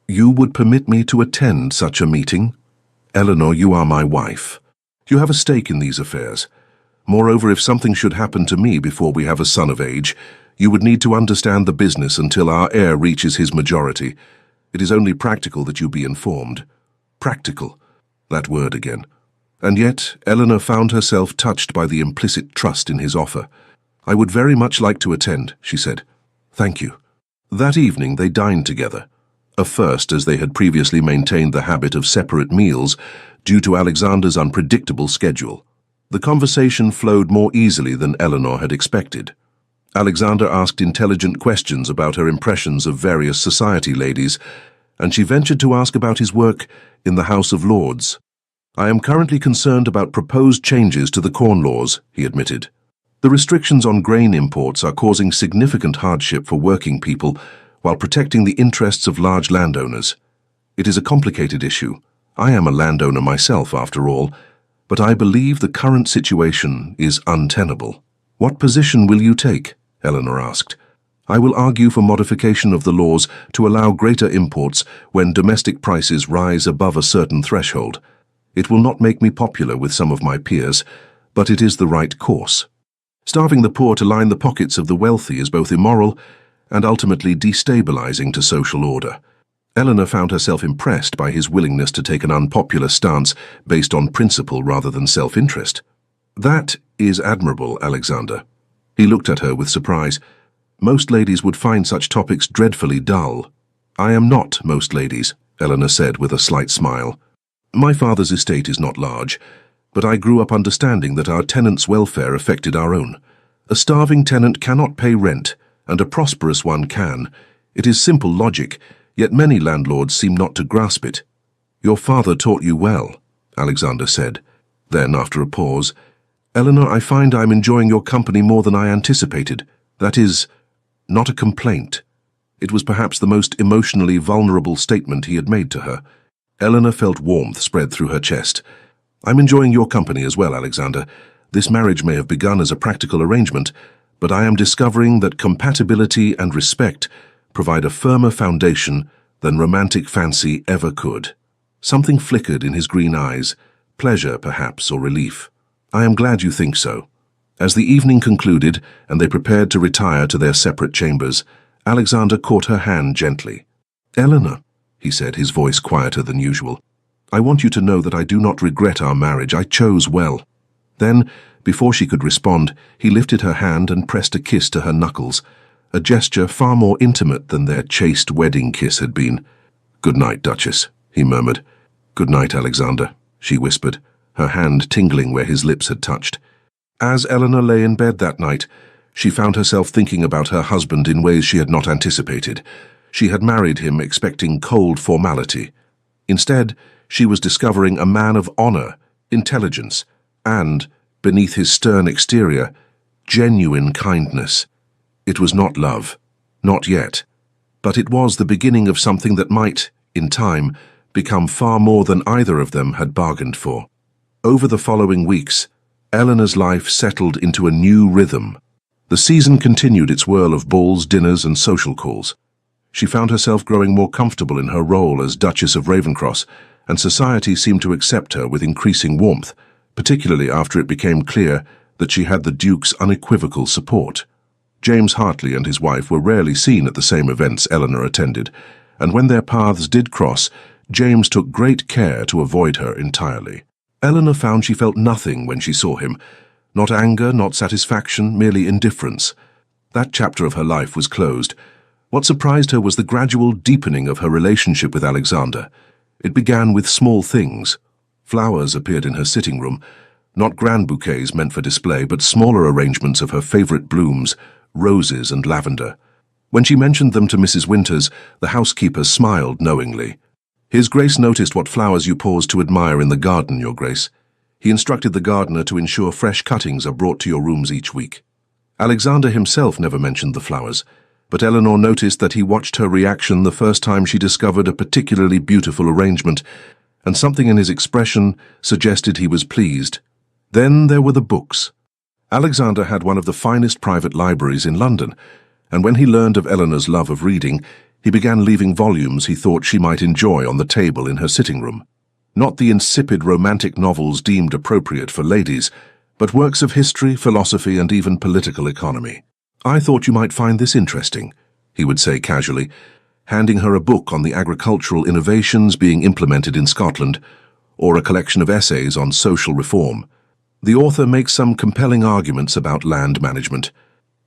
"You would permit me to attend such a meeting?" "Eleanor, you are my wife. You have a stake in these affairs. Moreover, if something should happen to me before we have a son of age, you would need to understand the business until our heir reaches his majority. It is only practical that you be informed." Practical. That word again. And yet, Eleanor found herself touched by the implicit trust in his offer. "I would very much like to attend," she said. "Thank you." That evening they dined together. A first, as they had previously maintained the habit of separate meals due to Alexander's unpredictable schedule. The conversation flowed more easily than Eleanor had expected. Alexander asked intelligent questions about her impressions of various society ladies, and she ventured to ask about his work in the House of Lords. "I am currently concerned about proposed changes to the corn laws," he admitted. "The restrictions on grain imports are causing significant hardship for working people while protecting the interests of large landowners. It is a complicated issue. I am a landowner myself, after all, but I believe the current situation is untenable." "What position will you take?" Eleanor asked. "I will argue for modification of the laws to allow greater imports when domestic prices rise above a certain threshold. It will not make me popular with some of my peers, but it is the right course. Starving the poor to line the pockets of the wealthy is both immoral and ultimately destabilizing to social order." Eleanor found herself impressed by his willingness to take an unpopular stance based on principle rather than self-interest. "That is admirable, Alexander." He looked at her with surprise. "Most ladies would find such topics dreadfully dull." "I am not most ladies," Eleanor said with a slight smile. "My father's estate is not large, but I grew up understanding that our tenants' welfare affected our own. A starving tenant cannot pay rent, and a prosperous one can. It is simple logic, yet many landlords seem not to grasp it." "Your father taught you well," Alexander said. Then, after a pause, "Eleanor, I find I'm enjoying your company more than I anticipated. That is, not a complaint." It was perhaps the most emotionally vulnerable statement he had made to her. Eleanor felt warmth spread through her chest. "I'm enjoying your company as well, Alexander. This marriage may have begun as a practical arrangement, but I am discovering that compatibility and respect provide a firmer foundation than romantic fancy ever could." Something flickered in his green eyes, pleasure perhaps, or relief. "I am glad you think so." As the evening concluded and they prepared to retire to their separate chambers, Alexander caught her hand gently. "Eleanor," he said, his voice quieter than usual, "I want you to know that I do not regret our marriage. I chose well." Then, before she could respond, he lifted her hand and pressed a kiss to her knuckles, a gesture far more intimate than their chaste wedding kiss had been. "Good night, Duchess," he murmured. "Good night, Alexander," she whispered, her hand tingling where his lips had touched. As Eleanor lay in bed that night, she found herself thinking about her husband in ways she had not anticipated. She had married him expecting cold formality. Instead, she was discovering a man of honor, intelligence, and, beneath his stern exterior, genuine kindness. It was not love, not yet, but it was the beginning of something that might, in time, become far more than either of them had bargained for. Over the following weeks, Eleanor's life settled into a new rhythm. The season continued its whirl of balls, dinners, and social calls. She found herself growing more comfortable in her role as Duchess of Ravencross, and society seemed to accept her with increasing warmth, particularly after it became clear that she had the Duke's unequivocal support. James Hartley and his wife were rarely seen at the same events Eleanor attended, and when their paths did cross, James took great care to avoid her entirely. Eleanor found she felt nothing when she saw him. Not anger, not satisfaction, merely indifference. That chapter of her life was closed. What surprised her was the gradual deepening of her relationship with Alexander. It began with small things. Flowers appeared in her sitting room, not grand bouquets meant for display, but smaller arrangements of her favorite blooms, roses and lavender. When she mentioned them to Mrs. Winters, the housekeeper smiled knowingly. "His Grace noticed what flowers you paused to admire in the garden, Your Grace. He instructed the gardener to ensure fresh cuttings are brought to your rooms each week." Alexander himself never mentioned the flowers, but Eleanor noticed that he watched her reaction the first time she discovered a particularly beautiful arrangement, and something in his expression suggested he was pleased. Then there were the books. Alexander had one of the finest private libraries in London, and when he learned of Eleanor's love of reading, he began leaving volumes he thought she might enjoy on the table in her sitting room. Not the insipid romantic novels deemed appropriate for ladies, but works of history, philosophy, and even political economy. "I thought you might find this interesting," he would say casually, handing her a book on the agricultural innovations being implemented in Scotland, or a collection of essays on social reform. The author makes some compelling arguments about land management.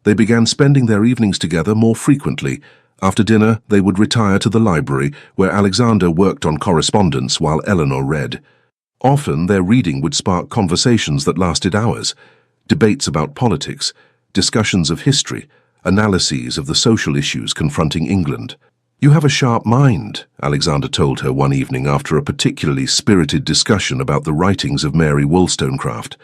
They began spending their evenings together more frequently. After dinner, they would retire to the library, where Alexander worked on correspondence while Eleanor read. Often, their reading would spark conversations that lasted hours, debates about politics, discussions of history, analyses of the social issues confronting England. "You have a sharp mind," Alexander told her one evening after a particularly spirited discussion about the writings of Mary Wollstonecraft.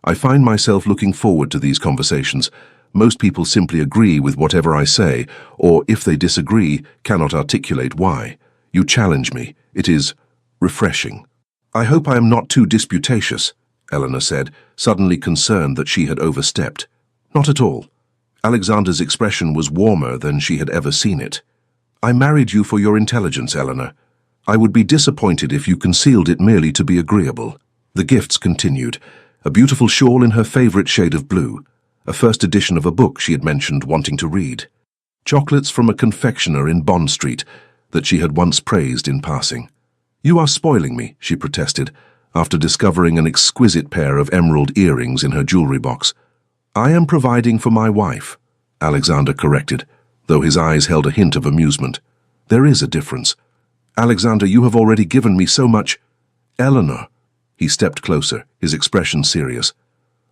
"I find myself looking forward to these conversations. Most people simply agree with whatever I say, or if they disagree, cannot articulate why. You challenge me. It is refreshing." "I hope I am not too disputatious," Eleanor said, suddenly concerned that she had overstepped. "Not at all." Alexander's expression was warmer than she had ever seen it. "I married you for your intelligence, Eleanor. I would be disappointed if you concealed it merely to be agreeable." The gifts continued. A beautiful shawl in her favorite shade of blue, a first edition of a book she had mentioned wanting to read, chocolates from a confectioner in Bond Street that she had once praised in passing. "You are spoiling me," she protested, after discovering an exquisite pair of emerald earrings in her jewelry box. "I am providing for my wife," Alexander corrected, though his eyes held a hint of amusement. "There is a difference. Alexander, you have already given me so much." "Eleanor," he stepped closer, his expression serious.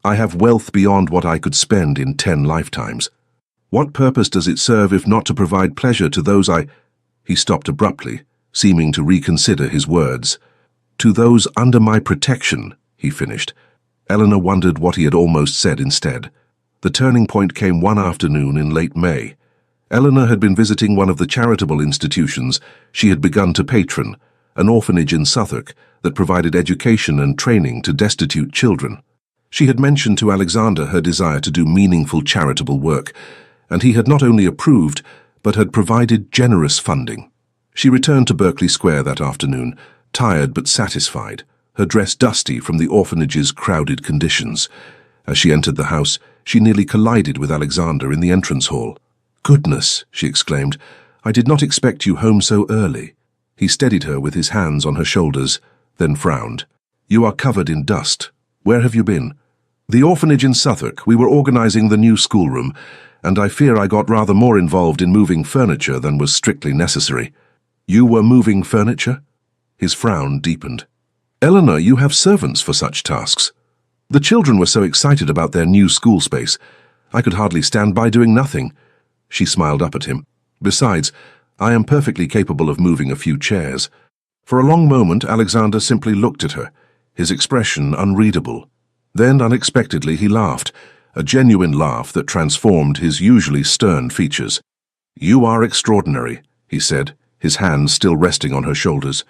"I have wealth beyond what I could spend in 10 lifetimes. What purpose does it serve if not to provide pleasure to those I—" He stopped abruptly, seeming to reconsider his words. "To those under my protection," he finished. Eleanor wondered what he had almost said instead. The turning point came one afternoon in late May. Eleanor had been visiting one of the charitable institutions she had begun to patron, an orphanage in Suffolk that provided education and training to destitute children. She had mentioned to Alexander her desire to do meaningful charitable work, and he had not only approved, but had provided generous funding. She returned to Berkeley Square that afternoon, tired but satisfied, her dress dusty from the orphanage's crowded conditions. As she entered the house, she nearly collided with Alexander in the entrance hall. "Goodness," she exclaimed, "I did not expect you home so early." He steadied her with his hands on her shoulders, then frowned. "You are covered in dust. Where have you been?" "The orphanage in Suffolk. We were organizing the new schoolroom, and I fear I got rather more involved in moving furniture than was strictly necessary." "You were moving furniture?" His frown deepened. "Eleanor, you have servants for such tasks." "The children were so excited about their new school space. I could hardly stand by doing nothing." She smiled up at him. "Besides, I am perfectly capable of moving a few chairs." For a long moment, Alexander simply looked at her, his expression unreadable. Then, unexpectedly, he laughed, a genuine laugh that transformed his usually stern features. "You are extraordinary," he said, his hands still resting on her shoulders.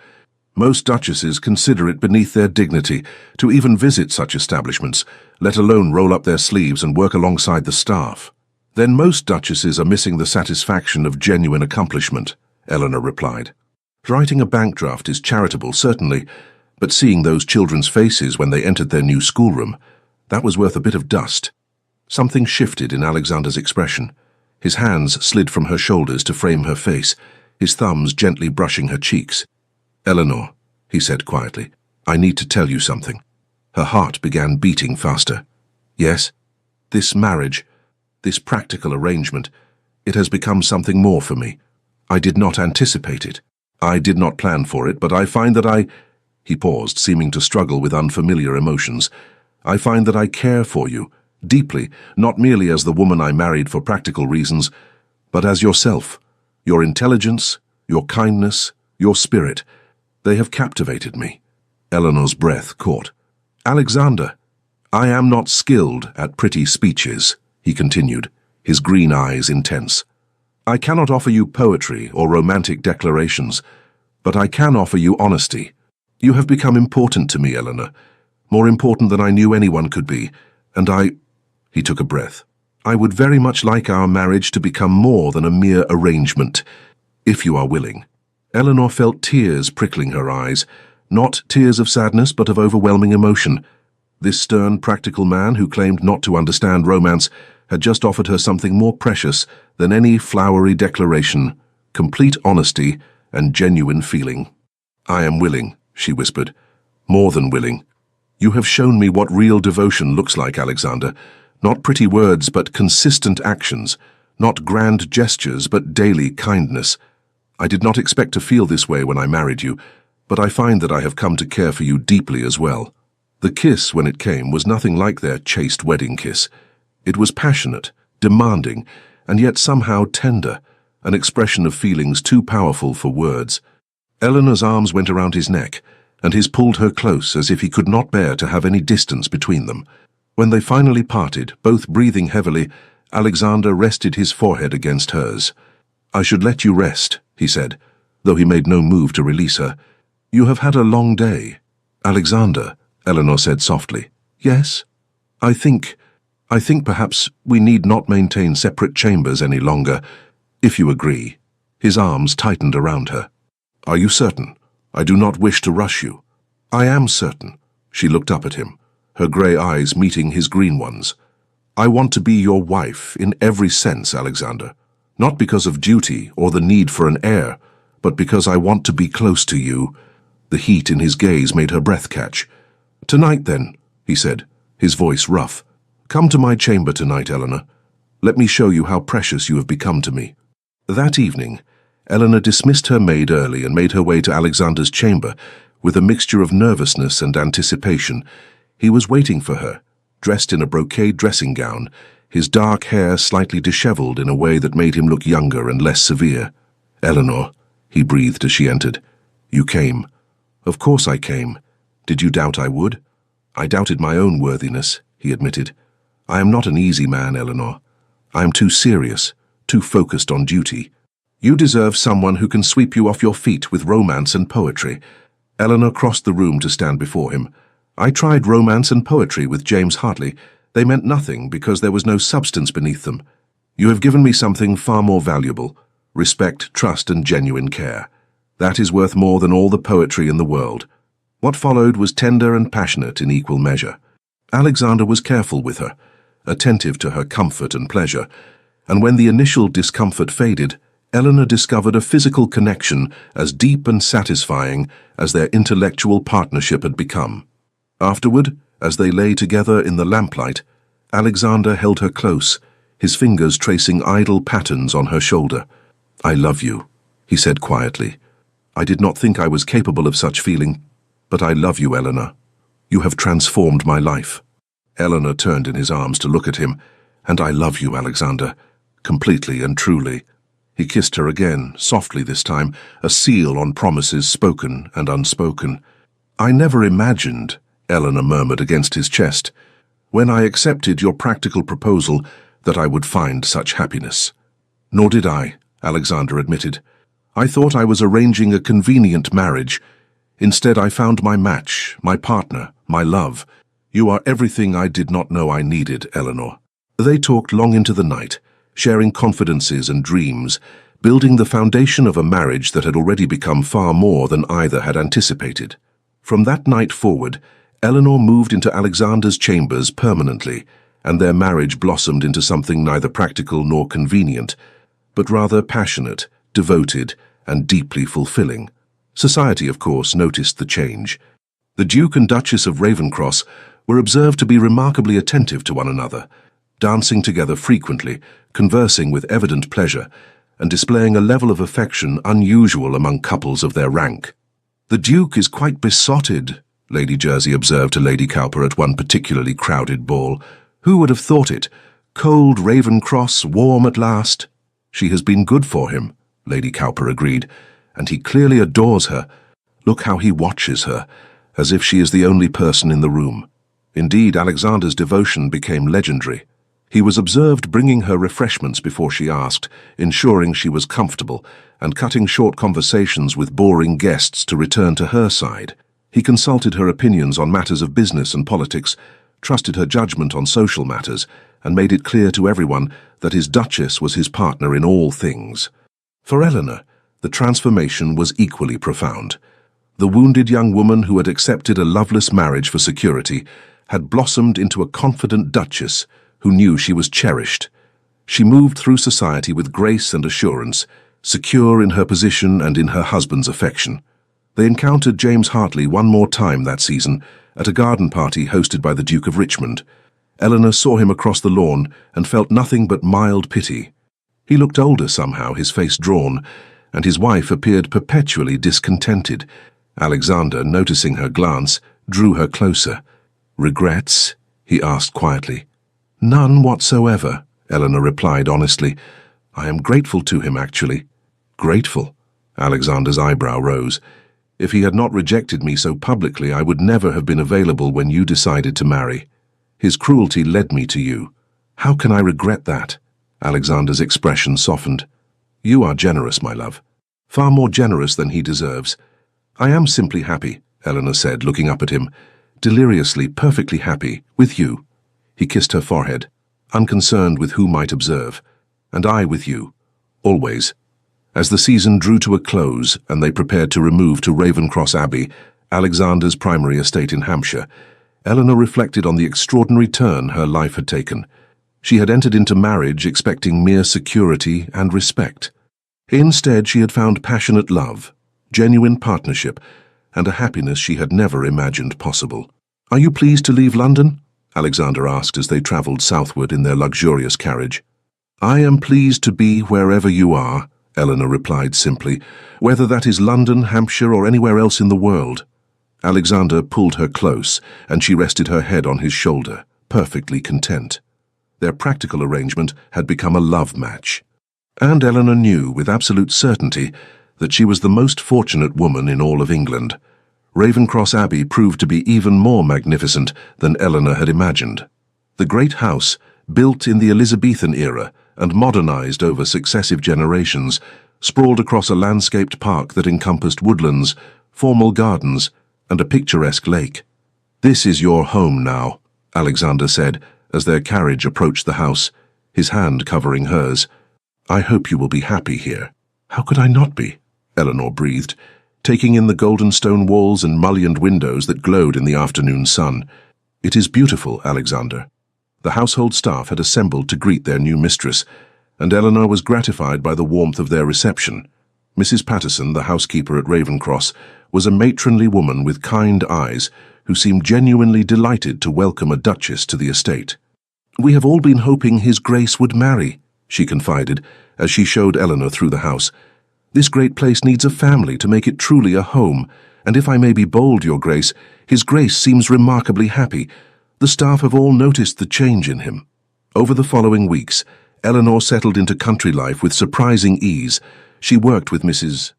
"Most duchesses consider it beneath their dignity to even visit such establishments, let alone roll up their sleeves and work alongside the staff." "Then most duchesses are missing the satisfaction of genuine accomplishment," Eleanor replied. "Writing a bank draft is charitable, certainly, but seeing those children's faces when they entered their new schoolroom, that was worth a bit of dust." Something shifted in Alexander's expression. His hands slid from her shoulders to frame her face, his thumbs gently brushing her cheeks. "Eleanor," he said quietly, "I need to tell you something." Her heart began beating faster. "Yes? This marriage, this practical arrangement, it has become something more for me. I did not anticipate it. I did not plan for it, but I find that He paused, seeming to struggle with unfamiliar emotions. "I find that I care for you, deeply, not merely as the woman I married for practical reasons, but as yourself. Your intelligence, your kindness, your spirit, they have captivated me." Eleanor's breath caught. "Alexander, I am not skilled at pretty speeches," he continued, his green eyes intense. "I cannot offer you poetry or romantic declarations, but I can offer you honesty. You have become important to me, Eleanor, more important than I knew anyone could be, and He took a breath. "I would very much like our marriage to become more than a mere arrangement, if you are willing." Eleanor felt tears prickling her eyes, not tears of sadness but of overwhelming emotion. This stern, practical man who claimed not to understand romance had just offered her something more precious than any flowery declaration: complete honesty and genuine feeling. "I am willing," she whispered. "More than willing. You have shown me what real devotion looks like, Alexander. Not pretty words, but consistent actions. Not grand gestures, but daily kindness. I did not expect to feel this way when I married you, but I find that I have come to care for you deeply as well." The kiss, when it came, was nothing like their chaste wedding kiss. It was passionate, demanding, and yet somehow tender, an expression of feelings too powerful for words. Eleanor's arms went around his neck, and his pulled her close as if he could not bear to have any distance between them. When they finally parted, both breathing heavily, Alexander rested his forehead against hers. "I should let you rest," he said, though he made no move to release her. "You have had a long day." "Alexander," Eleanor said softly. "Yes? I think perhaps we need not maintain separate chambers any longer, if you agree." His arms tightened around her. "Are you certain? I do not wish to rush you." "I am certain." She looked up at him, her grey eyes meeting his green ones. "I want to be your wife in every sense, Alexander. Not because of duty or the need for an heir, but because I want to be close to you." The heat in his gaze made her breath catch. "Tonight, then," he said, his voice rough. "Come to my chamber tonight, Eleanor. Let me show you how precious you have become to me." That evening, Eleanor dismissed her maid early and made her way to Alexander's chamber with a mixture of nervousness and anticipation. He was waiting for her, dressed in a brocade dressing gown, his dark hair slightly disheveled in a way that made him look younger and less severe. "Eleanor," he breathed as she entered. "You came." "Of course I came. Did you doubt I would?" I doubted my own worthiness, he admitted. I am not an easy man, Eleanor. I am too serious, too focused on duty. You deserve someone who can sweep you off your feet with romance and poetry. Eleanor crossed the room to stand before him. I tried romance and poetry with James Hartley. They meant nothing because there was no substance beneath them. You have given me something far more valuable: respect, trust, and genuine care. That is worth more than all the poetry in the world. What followed was tender and passionate in equal measure. Alexander was careful with her, attentive to her comfort and pleasure, and when the initial discomfort faded, Eleanor discovered a physical connection as deep and satisfying as their intellectual partnership had become. Afterward, as they lay together in the lamplight, Alexander held her close, his fingers tracing idle patterns on her shoulder. I love you, he said quietly. I did not think I was capable of such feeling, but I love you, Eleanor. You have transformed my life. Eleanor turned in his arms to look at him. And I love you, Alexander, completely and truly. He kissed her again, softly this time, a seal on promises spoken and unspoken. I never imagined, Eleanor murmured against his chest, when I accepted your practical proposal, that I would find such happiness. Nor did I, Alexander admitted. I thought I was arranging a convenient marriage. Instead, I found my match, my partner, my love. You are everything I did not know I needed, Eleanor. They talked long into the night, sharing confidences and dreams, building the foundation of a marriage that had already become far more than either had anticipated. From that night forward, Eleanor moved into Alexander's chambers permanently, and their marriage blossomed into something neither practical nor convenient, but rather passionate, devoted, and deeply fulfilling. Society, of course, noticed the change. The Duke and Duchess of Ravenscross were observed to be remarkably attentive to one another, dancing together frequently, conversing with evident pleasure, and displaying a level of affection unusual among couples of their rank. The Duke is quite besotted, Lady Jersey observed to Lady Cowper at one particularly crowded ball. Who would have thought it? Cold Ravenscross, warm at last. She has been good for him, Lady Cowper agreed, and he clearly adores her. Look how he watches her, as if she is the only person in the room. Indeed, Alexander's devotion became legendary. He was observed bringing her refreshments before she asked, ensuring she was comfortable, and cutting short conversations with boring guests to return to her side. He consulted her opinions on matters of business and politics, trusted her judgment on social matters, and made it clear to everyone that his Duchess was his partner in all things. For Eleanor, the transformation was equally profound. The wounded young woman who had accepted a loveless marriage for security had blossomed into a confident duchess who knew she was cherished. She moved through society with grace and assurance, secure in her position and in her husband's affection. They encountered James Hartley one more time that season at a garden party hosted by the Duke of Richmond. Eleanor saw him across the lawn and felt nothing but mild pity. He looked older somehow, his face drawn, and his wife appeared perpetually discontented. Alexander, noticing her glance, drew her closer. Regrets? He asked quietly. None whatsoever, Eleanor replied honestly. I am grateful to him, actually. Grateful? Alexander's eyebrow rose. If he had not rejected me so publicly, I would never have been available when you decided to marry. His cruelty led me to you. How can I regret that? Alexander's expression softened. You are generous, my love. Far more generous than he deserves. I am simply happy, Eleanor said, looking up at him. Deliriously, perfectly happy, with you. He kissed her forehead, unconcerned with who might observe. And I with you. Always. As the season drew to a close and they prepared to remove to Ravenscross Abbey, Alexander's primary estate in Hampshire, Eleanor reflected on the extraordinary turn her life had taken. She had entered into marriage expecting mere security and respect. Instead, she had found passionate love, genuine partnership, and a happiness she had never imagined possible. Are you pleased to leave London? Alexander asked as they travelled southward in their luxurious carriage. I am pleased to be wherever you are, Eleanor replied simply, whether that is London, Hampshire, or anywhere else in the world. Alexander pulled her close, and she rested her head on his shoulder, perfectly content. Their practical arrangement had become a love match. And Eleanor knew with absolute certainty that she was the most fortunate woman in all of England. Ravenscross Abbey proved to be even more magnificent than Eleanor had imagined. The great house, built in the Elizabethan era and modernized over successive generations, sprawled across a landscaped park that encompassed woodlands, formal gardens, and a picturesque lake. "This is your home now," Alexander said as their carriage approached the house, his hand covering hers. "I hope you will be happy here." "How could I not be?" Eleanor breathed, taking in the golden stone walls and mullioned windows that glowed in the afternoon sun. "It is beautiful, Alexander." The household staff had assembled to greet their new mistress, and Eleanor was gratified by the warmth of their reception. Mrs. Patterson, the housekeeper at Ravenscross, was a matronly woman with kind eyes who seemed genuinely delighted to welcome a duchess to the estate. "We have all been hoping His Grace would marry," she confided as she showed Eleanor through the house. "This great place needs a family to make it truly a home, and if I may be bold, Your Grace, His Grace seems remarkably happy. The staff have all noticed the change in him." Over the following weeks, Eleanor settled into country life with surprising ease. She worked with Mrs.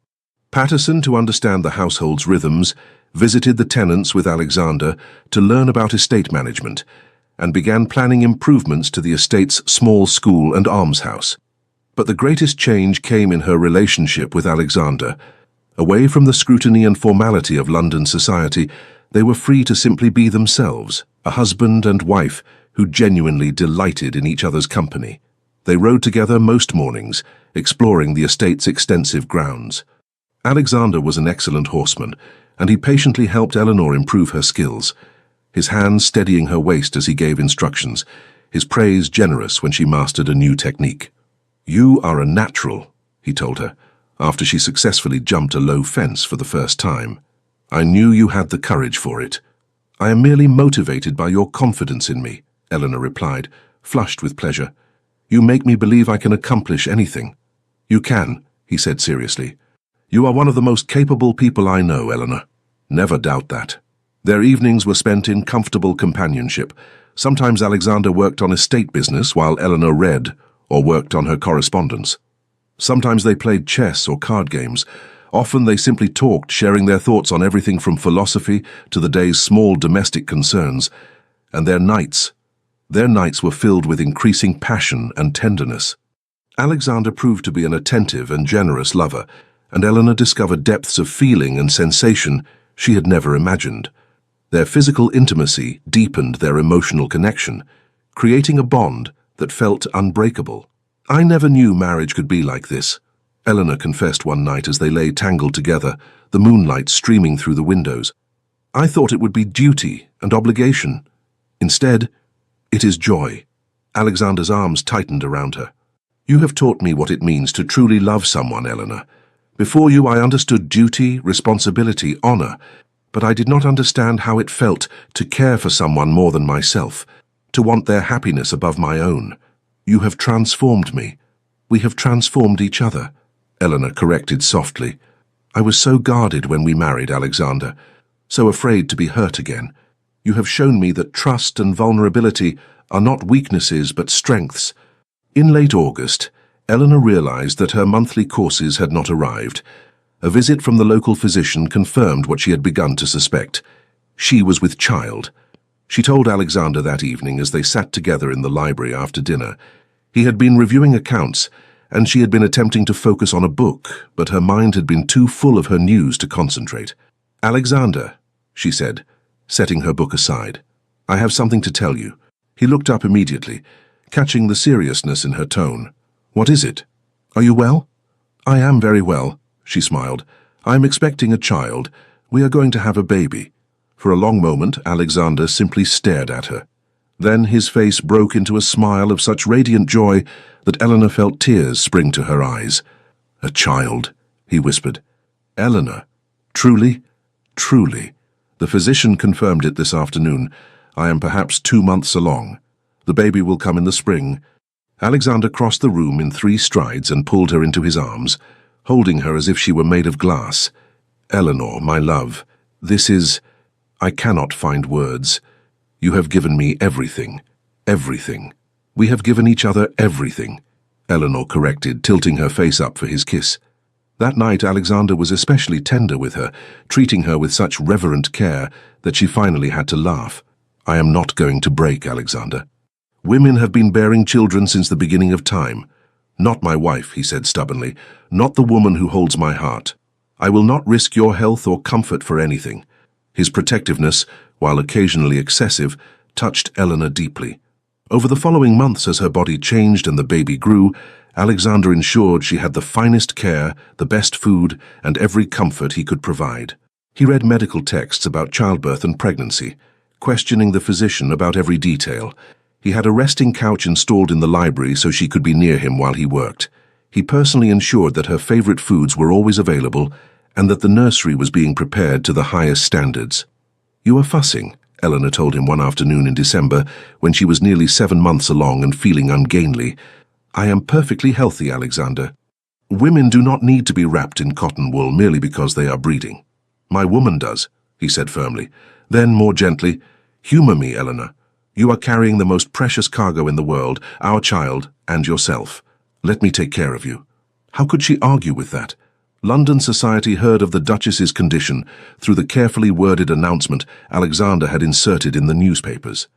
Patterson to understand the household's rhythms, visited the tenants with Alexander to learn about estate management, and began planning improvements to the estate's small school and almshouse. But the greatest change came in her relationship with Alexander. Away from the scrutiny and formality of London society, they were free to simply be themselves, a husband and wife who genuinely delighted in each other's company. They rode together most mornings, exploring the estate's extensive grounds. Alexander was an excellent horseman, and he patiently helped Eleanor improve her skills, his hands steadying her waist as he gave instructions, his praise generous when she mastered a new technique. "You are a natural," he told her, after she successfully jumped a low fence for the first time. "I knew you had the courage for it." "I am merely motivated by your confidence in me," Eleanor replied, flushed with pleasure. "You make me believe I can accomplish anything." "You can," he said seriously. "You are one of the most capable people I know, Eleanor. Never doubt that." Their evenings were spent in comfortable companionship. Sometimes Alexander worked on estate business while Eleanor read or worked on her correspondence. Sometimes they played chess or card games. Often they simply talked, sharing their thoughts on everything from philosophy to the day's small domestic concerns. And their nights were filled with increasing passion and tenderness. Alexander proved to be an attentive and generous lover, and Eleanor discovered depths of feeling and sensation she had never imagined. Their physical intimacy deepened their emotional connection, creating a bond that felt unbreakable. "I never knew marriage could be like this," Eleanor confessed one night as they lay tangled together, the moonlight streaming through the windows. "I thought it would be duty and obligation. Instead, it is joy." Alexander's arms tightened around her. "You have taught me what it means to truly love someone, Eleanor. Before you, I understood duty, responsibility, honor, but I did not understand how it felt to care for someone more than myself, to want their happiness above my own. You have transformed me. We have transformed each other," Eleanor corrected softly. "I was so guarded when we married, Alexander, so afraid to be hurt again. You have shown me that trust and vulnerability are not weaknesses but strengths." In late August, Eleanor realized that her monthly courses had not arrived. A visit from the local physician confirmed what she had begun to suspect. She was with child. She told Alexander that evening as they sat together in the library after dinner. He had been reviewing accounts, and she had been attempting to focus on a book, but her mind had been too full of her news to concentrate. "Alexander," she said, setting her book aside, "I have something to tell you." He looked up immediately, catching the seriousness in her tone. "What is it? Are you well?" "I am very well," she smiled. "I am expecting a child. We are going to have a baby." For a long moment, Alexander simply stared at her. Then his face broke into a smile of such radiant joy that Eleanor felt tears spring to her eyes. "A child," he whispered. "Eleanor, truly, truly." The physician confirmed it this afternoon. "I am perhaps 2 months along. The baby will come in the spring." Alexander crossed the room in 3 strides and pulled her into his arms, holding her as if she were made of glass. "Eleanor, my love, this is... I cannot find words. You have given me everything, everything. We have given each other everything," Eleanor corrected, tilting her face up for his kiss. That night Alexander was especially tender with her, treating her with such reverent care that she finally had to laugh. "I am not going to break, Alexander. Women have been bearing children since the beginning of time. Not my wife," he said stubbornly, "not the woman who holds my heart. I will not risk your health or comfort for anything." His protectiveness, while occasionally excessive, touched Eleanor deeply. Over the following months, as her body changed and the baby grew, Alexander ensured she had the finest care, the best food, and every comfort he could provide. He read medical texts about childbirth and pregnancy, questioning the physician about every detail. He had a resting couch installed in the library so she could be near him while he worked. He personally ensured that her favorite foods were always available and that the nursery was being prepared to the highest standards. "You are fussing," Eleanor told him one afternoon in December when she was nearly 7 months along and feeling ungainly. "I am perfectly healthy, Alexander. Women do not need to be wrapped in cotton wool merely because they are breeding." "My woman does," he said firmly. Then, more gently, "Humor me, Eleanor. You are carrying the most precious cargo in the world, our child and yourself. Let me take care of you." How could she argue with that? London society heard of the Duchess's condition through the carefully worded announcement Alexander had inserted in the newspapers.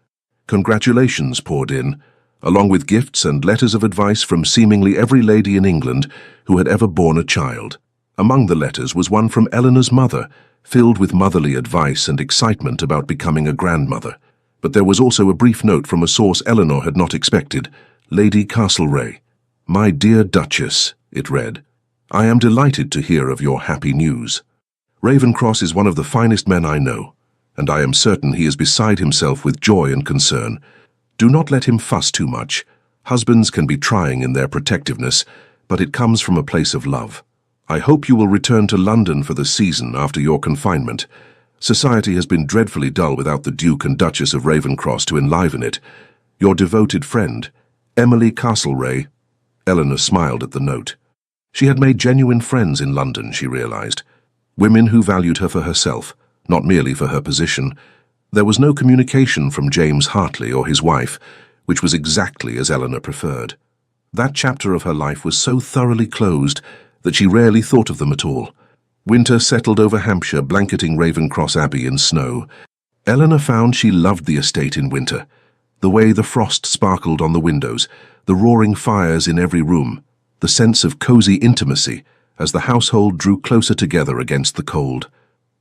Congratulations poured in, along with gifts and letters of advice from seemingly every lady in England who had ever borne a child. Among the letters was one from Eleanor's mother, filled with motherly advice and excitement about becoming a grandmother. But there was also a brief note from a source Eleanor had not expected, Lady Castlereagh. "My dear Duchess," it read, "I am delighted to hear of your happy news. Ravenscroft is one of the finest men I know, and I am certain he is beside himself with joy and concern. Do not let him fuss too much. Husbands can be trying in their protectiveness, but it comes from a place of love. I hope you will return to London for the season after your confinement. Society has been dreadfully dull without the Duke and Duchess of Ravenscroft to enliven it. Your devoted friend, Emily Castlereagh." Eleanor smiled at the note. She had made genuine friends in London, she realized. Women who valued her for herself, not merely for her position. There was no communication from James Hartley or his wife, which was exactly as Eleanor preferred. That chapter of her life was so thoroughly closed that she rarely thought of them at all. Winter settled over Hampshire, blanketing Ravenscroft Abbey in snow. Eleanor found she loved the estate in winter. The way the frost sparkled on the windows, the roaring fires in every room, the sense of cozy intimacy as the household drew closer together against the cold.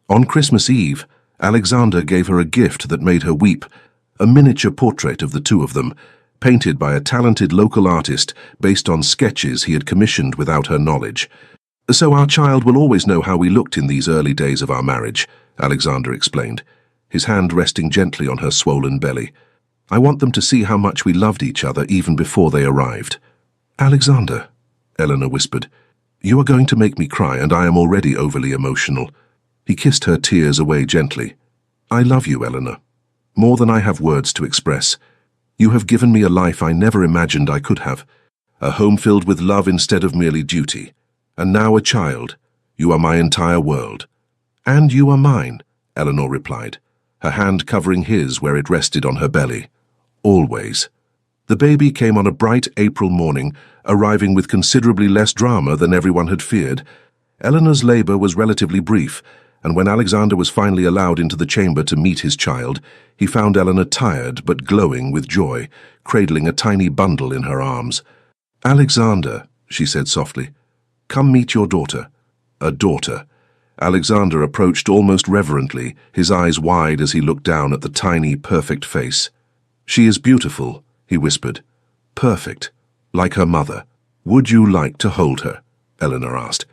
On Christmas Eve, Alexander gave her a gift that made her weep, a miniature portrait of the two of them, painted by a talented local artist based on sketches he had commissioned without her knowledge. "So our child will always know how we looked in these early days of our marriage," Alexander explained, his hand resting gently on her swollen belly. "I want them to see how much we loved each other even before they arrived." "Alexander," Eleanor whispered, "you are going to make me cry, and I am already overly emotional." He kissed her tears away gently. "I love you, Eleanor, more than I have words to express. You have given me a life I never imagined I could have, a home filled with love instead of merely duty. And now a child. You are my entire world." "And you are mine," Eleanor replied, her hand covering his where it rested on her belly. "Always." The baby came on a bright April morning, arriving with considerably less drama than everyone had feared. Eleanor's labor was relatively brief, and when Alexander was finally allowed into the chamber to meet his child, he found Eleanor tired but glowing with joy, cradling a tiny bundle in her arms. "Alexander," she said softly, "come meet your daughter." A daughter. Alexander approached almost reverently, his eyes wide as he looked down at the tiny, perfect face. "She is beautiful," he whispered. "Perfect, like her mother. Would you like to hold her?" Eleanor asked.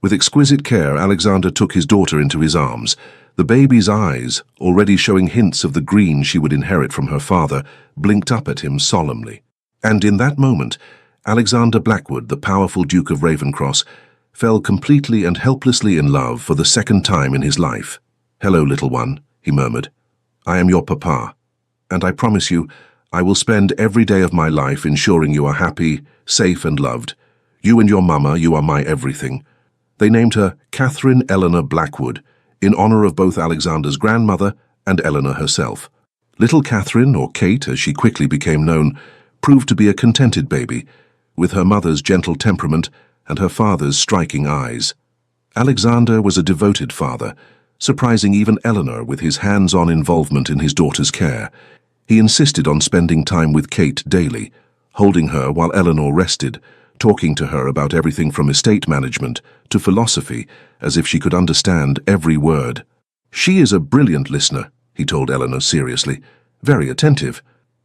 With exquisite care, Alexander took his daughter into his arms. The baby's eyes, already showing hints of the green she would inherit from her father, blinked up at him solemnly. And in that moment, Alexander Blackwood, the powerful Duke of Ravenscroft, fell completely and helplessly in love for the second time in his life. "Hello, little one," he murmured. "I am your papa, and I promise you, I will spend every day of my life ensuring you are happy, safe and loved. You and your mama, you are my everything." They named her Catherine Eleanor Blackwood, in honor of both Alexander's grandmother and Eleanor herself. Little Catherine, or Kate as she quickly became known, proved to be a contented baby, with her mother's gentle temperament and her father's striking eyes. Alexander was a devoted father, surprising even Eleanor with his hands-on involvement in his daughter's care. He insisted on spending time with Kate daily, holding her while Eleanor rested, talking to her about everything from estate management to philosophy, as if she could understand every word. "She is a brilliant listener," he told Eleanor seriously, "very attentive."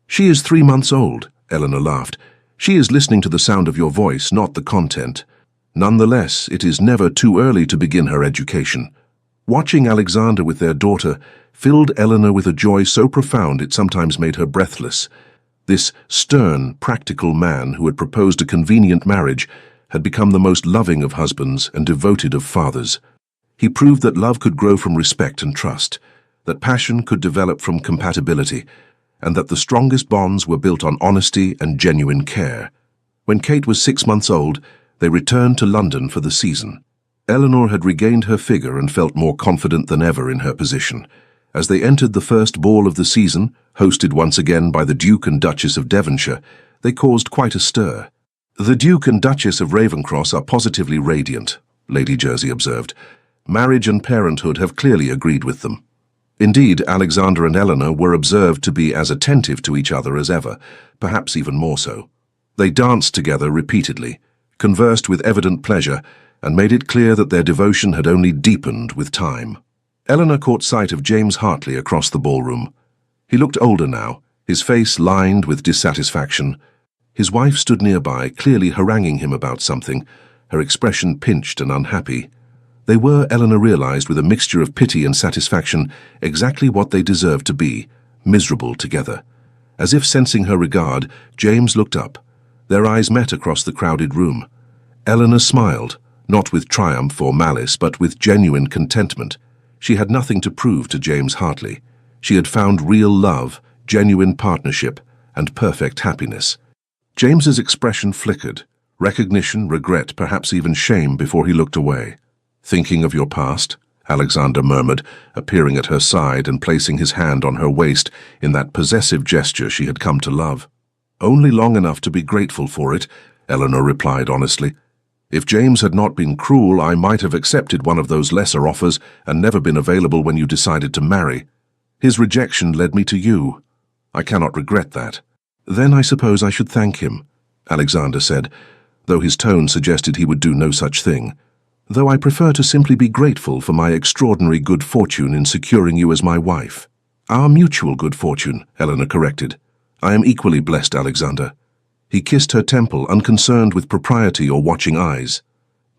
"She is 3 months old," Eleanor laughed. "She is listening to the sound of your voice, not the content. Nonetheless, it is never too early to begin her education." Watching Alexander with their daughter filled Eleanor with a joy so profound it sometimes made her breathless. This stern, practical man who had proposed a convenient marriage had become the most loving of husbands and devoted of fathers. He proved that love could grow from respect and trust, that passion could develop from compatibility, and that the strongest bonds were built on honesty and genuine care. When Kate was 6 months old, they returned to London for the season. Eleanor had regained her figure and felt more confident than ever in her position. As they entered the first ball of the season, hosted once again by the Duke and Duchess of Devonshire, they caused quite a stir. "The Duke and Duchess of Ravenscross are positively radiant," Lady Jersey observed. "Marriage and parenthood have clearly agreed with them." Indeed, Alexander and Eleanor were observed to be as attentive to each other as ever, perhaps even more so. They danced together repeatedly, conversed with evident pleasure, and made it clear that their devotion had only deepened with time. Eleanor caught sight of James Hartley across the ballroom. He looked older now, his face lined with dissatisfaction. His wife stood nearby, clearly haranguing him about something, her expression pinched and unhappy. They were, Eleanor realized with a mixture of pity and satisfaction, exactly what they deserved to be, miserable together. As if sensing her regard, James looked up. Their eyes met across the crowded room. Eleanor smiled, not with triumph or malice, but with genuine contentment. She had nothing to prove to James Hartley. She had found real love, genuine partnership, and perfect happiness. James's expression flickered, recognition, regret, perhaps even shame before he looked away. "Thinking of your past?" Alexander murmured, appearing at her side and placing his hand on her waist in that possessive gesture she had come to love. "Only long enough to be grateful for it," Eleanor replied honestly. "If James had not been cruel, I might have accepted one of those lesser offers and never been available when you decided to marry. His rejection led me to you. I cannot regret that." "Then I suppose I should thank him," Alexander said, though his tone suggested he would do no such thing. "Though I prefer to simply be grateful for my extraordinary good fortune in securing you as my wife." "Our mutual good fortune," Eleanor corrected. "I am equally blessed, Alexander." He kissed her temple, unconcerned with propriety or watching eyes.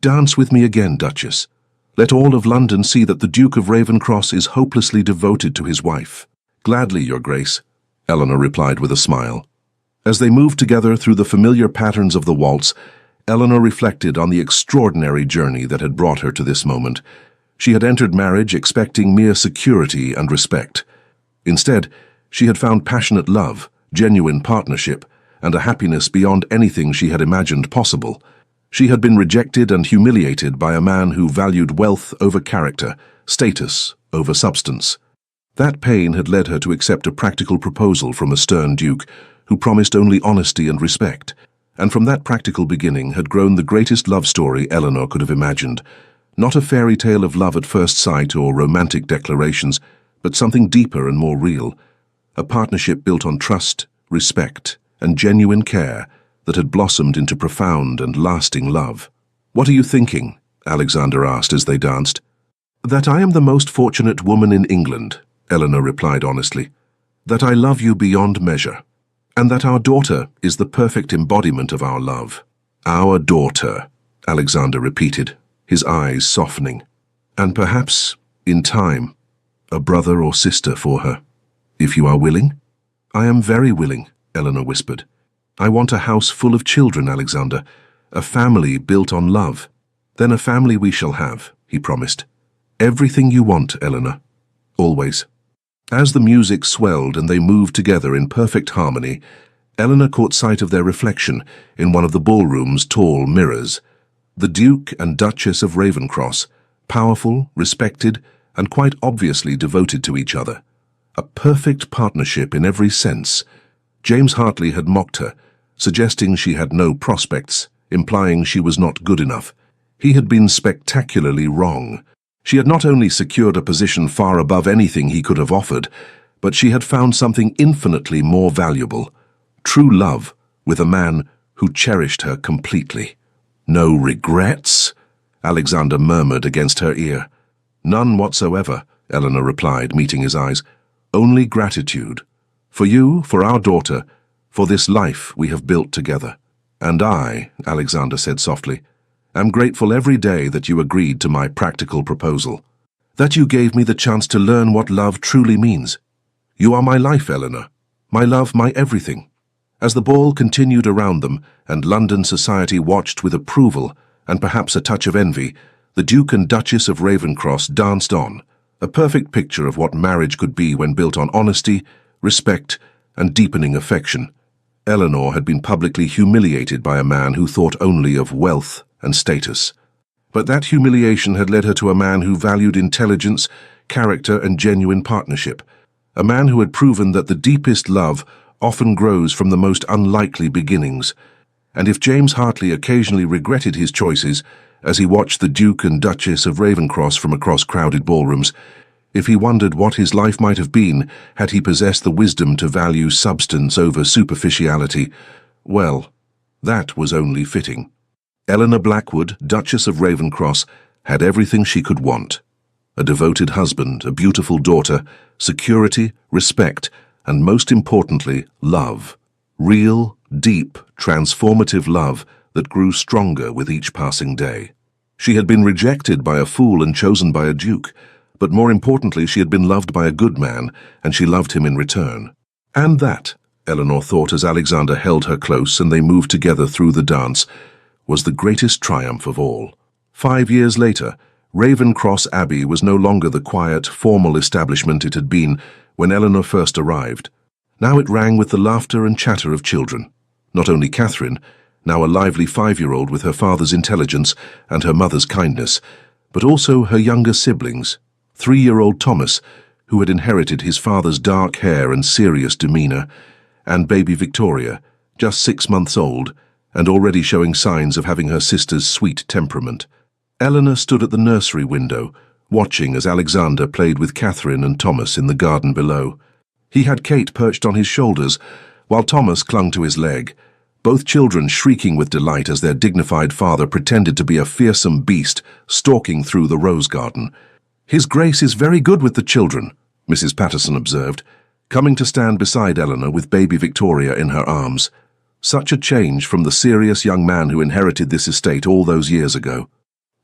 "Dance with me again, Duchess. Let all of London see that the Duke of Ravenscross is hopelessly devoted to his wife." "Gladly, Your Grace," Eleanor replied with a smile. As they moved together through the familiar patterns of the waltz, Eleanor reflected on the extraordinary journey that had brought her to this moment. She had entered marriage expecting mere security and respect. Instead, she had found passionate love, genuine partnership, and a happiness beyond anything she had imagined possible. She had been rejected and humiliated by a man who valued wealth over character, status over substance. That pain had led her to accept a practical proposal from a stern duke who promised only honesty and respect, and from that practical beginning had grown the greatest love story Eleanor could have imagined. Not a fairy tale of love at first sight or romantic declarations, but something deeper and more real. A partnership built on trust, respect, and genuine care that had blossomed into profound and lasting love. "What are you thinking?" Alexander asked as they danced. "That I am the most fortunate woman in England," Eleanor replied honestly. "That I love you beyond measure. And that our daughter is the perfect embodiment of our love." "Our daughter," Alexander repeated, his eyes softening. "And perhaps, in time, a brother or sister for her, if you are willing." "I am very willing," Eleanor whispered. "I want a house full of children, Alexander, a family built on love." "Then a family we shall have," he promised. "Everything you want, Eleanor. Always." As the music swelled and they moved together in perfect harmony, Eleanor caught sight of their reflection in one of the ballroom's tall mirrors. The Duke and Duchess of Ravenscross, powerful, respected, and quite obviously devoted to each other. A perfect partnership in every sense. James Hartley had mocked her, suggesting she had no prospects, implying she was not good enough. He had been spectacularly wrong. She had not only secured a position far above anything he could have offered, but she had found something infinitely more valuable: true love with a man who cherished her completely. "No regrets?" Alexander murmured against her ear. "None whatsoever," Eleanor replied, meeting his eyes. "Only gratitude. For you, for our daughter, for this life we have built together." "And I," Alexander said softly, "am grateful every day that you agreed to my practical proposal, that you gave me the chance to learn what love truly means. You are my life, Eleanor, my love, my everything." As the ball continued around them and London society watched with approval and perhaps a touch of envy, the Duke and Duchess of Ravenscross danced on, a perfect picture of what marriage could be when built on honesty, respect, and deepening affection. Eleanor had been publicly humiliated by a man who thought only of wealth and status. But that humiliation had led her to a man who valued intelligence, character, and genuine partnership, a man who had proven that the deepest love often grows from the most unlikely beginnings. And if James Hartley occasionally regretted his choices as he watched the Duke and Duchess of Ravenscross from across crowded ballrooms, if he wondered what his life might have been had he possessed the wisdom to value substance over superficiality, well, that was only fitting. Eleanor Blackwood, Duchess of Ravenscross, had everything she could want: a devoted husband, a beautiful daughter, security, respect, and most importantly, love. Real, deep, transformative love that grew stronger with each passing day. She had been rejected by a fool and chosen by a duke, but more importantly, she had been loved by a good man, and she loved him in return. And that, Eleanor thought as Alexander held her close and they moved together through the dance, was the greatest triumph of all. 5 years later, Ravenscross Abbey was no longer the quiet, formal establishment it had been when Eleanor first arrived. Now it rang with the laughter and chatter of children. Not only Catherine, now a lively 5-year-old with her father's intelligence and her mother's kindness, but also her younger siblings, 3-year-old Thomas, who had inherited his father's dark hair and serious demeanor, and baby Victoria, just 6 months old, and already showing signs of having her sister's sweet temperament. Eleanor stood at the nursery window, watching as Alexander played with Catherine and Thomas in the garden below. He had Kate perched on his shoulders, while Thomas clung to his leg, both children shrieking with delight as their dignified father pretended to be a fearsome beast stalking through the rose garden. "His Grace is very good with the children," Mrs. Patterson observed, coming to stand beside Eleanor with baby Victoria in her arms. Such a change from the serious young man who inherited this estate all those years ago.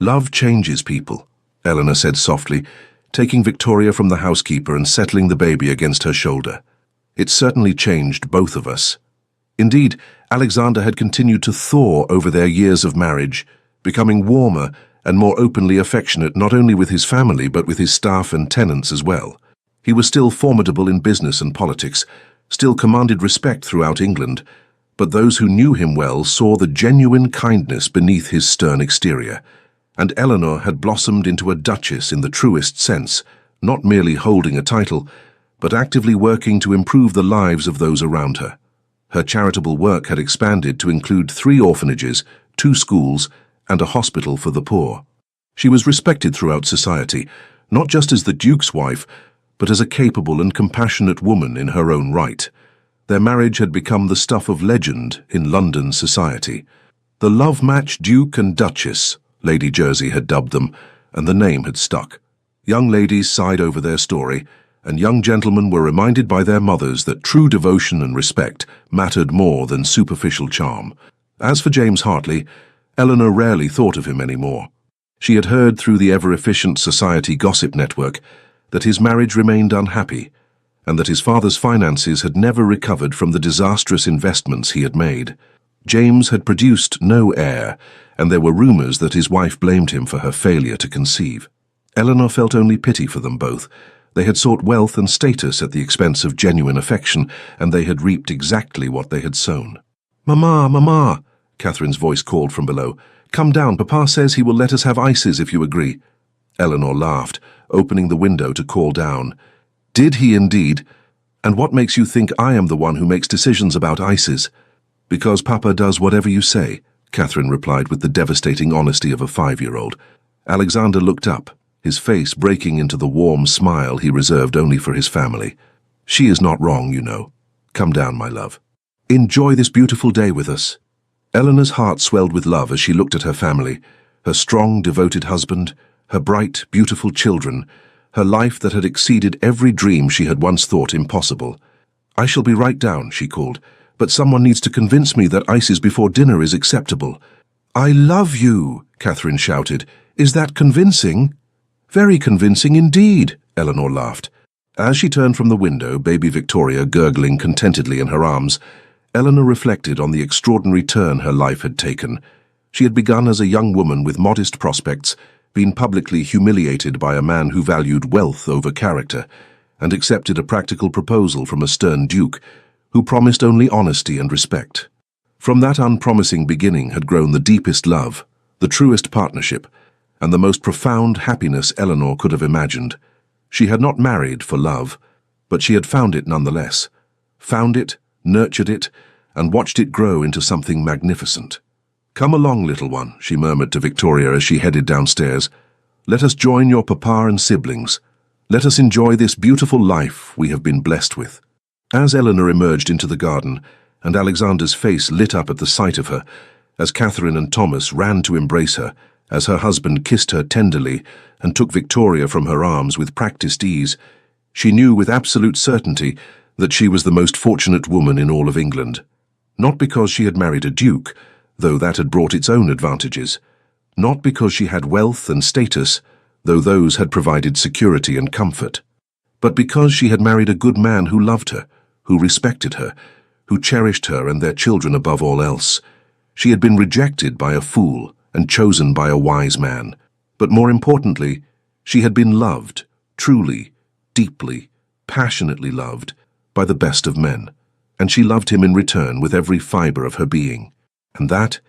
"Love changes people," Eleanor said softly, taking Victoria from the housekeeper and settling the baby against her shoulder. "It certainly changed both of us." Indeed, Alexander had continued to thaw over their years of marriage, becoming warmer and more openly affectionate not only with his family but with his staff and tenants as well. He was still formidable in business and politics, still commanded respect throughout England, but those who knew him well saw the genuine kindness beneath his stern exterior. And Eleanor had blossomed into a duchess in the truest sense, not merely holding a title, but actively working to improve the lives of those around her. Her charitable work had expanded to include 3 orphanages, 2 schools, and a hospital for the poor. She was respected throughout society, not just as the Duke's wife, but as a capable and compassionate woman in her own right. Their marriage had become the stuff of legend in London society. The love match Duke and Duchess, Lady Jersey had dubbed them, and the name had stuck. Young ladies sighed over their story, and young gentlemen were reminded by their mothers that true devotion and respect mattered more than superficial charm. As for James Hartley, Eleanor rarely thought of him anymore. She had heard through the ever-efficient society gossip network that his marriage remained unhappy, and that his father's finances had never recovered from the disastrous investments he had made. James had produced no heir, and there were rumors that his wife blamed him for her failure to conceive. Eleanor felt only pity for them both. They had sought wealth and status at the expense of genuine affection, and they had reaped exactly what they had sown. "Mamma, Mamma," Catherine's voice called from below. "Come down, Papa says he will let us have ices if you agree." Eleanor laughed, opening the window to call down. "Did he indeed? And what makes you think I am the one who makes decisions about ices?" "Because Papa does whatever you say," Catherine replied with the devastating honesty of a 5-year-old. Alexander looked up, his face breaking into the warm smile he reserved only for his family. She is not wrong, you know. Come down, my love. Enjoy this beautiful day with us. Eleanor's heart swelled with love as she looked at her family, her strong, devoted husband, her bright, beautiful children, her life that had exceeded every dream she had once thought impossible. I shall be right down, she called, but someone needs to convince me that ices before dinner is acceptable. I love you, Catherine shouted. Is that convincing? Very convincing indeed, Eleanor laughed. As she turned from the window, baby Victoria gurgling contentedly in her arms, Eleanor reflected on the extraordinary turn her life had taken. She had begun as a young woman with modest prospects, been publicly humiliated by a man who valued wealth over character, and accepted a practical proposal from a stern duke, who promised only honesty and respect. From that unpromising beginning had grown the deepest love, the truest partnership, and the most profound happiness Eleanor could have imagined. She had not married for love, but she had found it nonetheless. Found it, nurtured it, and watched it grow into something magnificent. Come along, little one, she murmured to Victoria as she headed downstairs. Let us join your papa and siblings. Let us enjoy this beautiful life we have been blessed with. As Eleanor emerged into the garden, and Alexander's face lit up at the sight of her, as Catherine and Thomas ran to embrace her, as her husband kissed her tenderly and took Victoria from her arms with practiced ease, she knew with absolute certainty that she was the most fortunate woman in all of England. Not because she had married a duke, though that had brought its own advantages. Not because she had wealth and status, though those had provided security and comfort. But because she had married a good man who loved her, who respected her, who cherished her and their children above all else. She had been rejected by a fool and chosen by a wise man. But more importantly, she had been loved, truly, deeply, passionately loved, by the best of men. And she loved him in return with every fibre of her being. And that,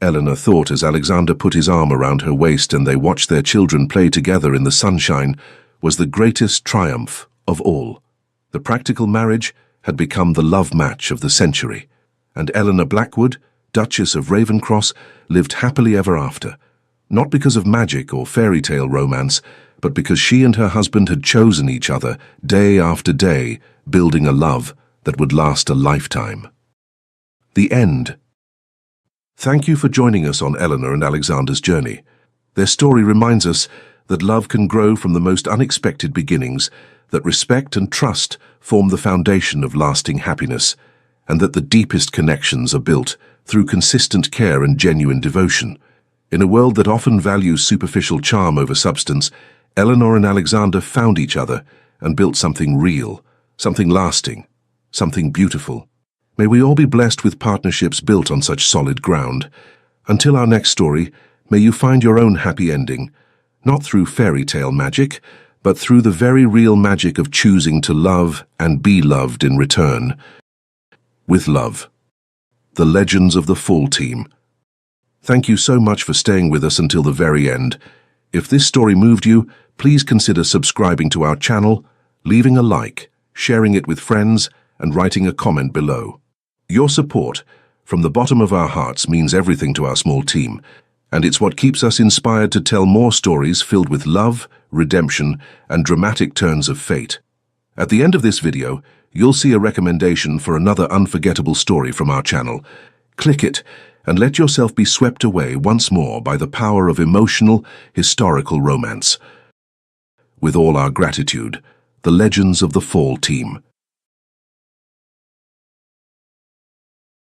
Eleanor thought as Alexander put his arm around her waist and they watched their children play together in the sunshine, was the greatest triumph of all. The practical marriage had become the love match of the century, and Eleanor Blackwood, Duchess of Ravenscross, lived happily ever after, not because of magic or fairy tale romance, but because she and her husband had chosen each other day after day, building a love that would last a lifetime. The end. Thank you for joining us on Eleanor and Alexander's journey. Their story reminds us that love can grow from the most unexpected beginnings, that respect and trust form the foundation of lasting happiness, and that the deepest connections are built through consistent care and genuine devotion. In a world that often values superficial charm over substance, Eleanor and Alexander found each other and built something real, something lasting, something beautiful. May we all be blessed with partnerships built on such solid ground. Until our next story, may you find your own happy ending, not through fairy tale magic, but through the very real magic of choosing to love and be loved in return. With love. The Legends of the Fall Team. Thank you so much for staying with us until the very end. If this story moved you, please consider subscribing to our channel, leaving a like, sharing it with friends, and writing a comment below. Your support, from the bottom of our hearts, means everything to our small team, and it's what keeps us inspired to tell more stories filled with love, redemption, and dramatic turns of fate. At the end of this video, you'll see a recommendation for another unforgettable story from our channel. Click it and let yourself be swept away once more by the power of emotional, historical romance. With all our gratitude, the Legends of the Fall Team.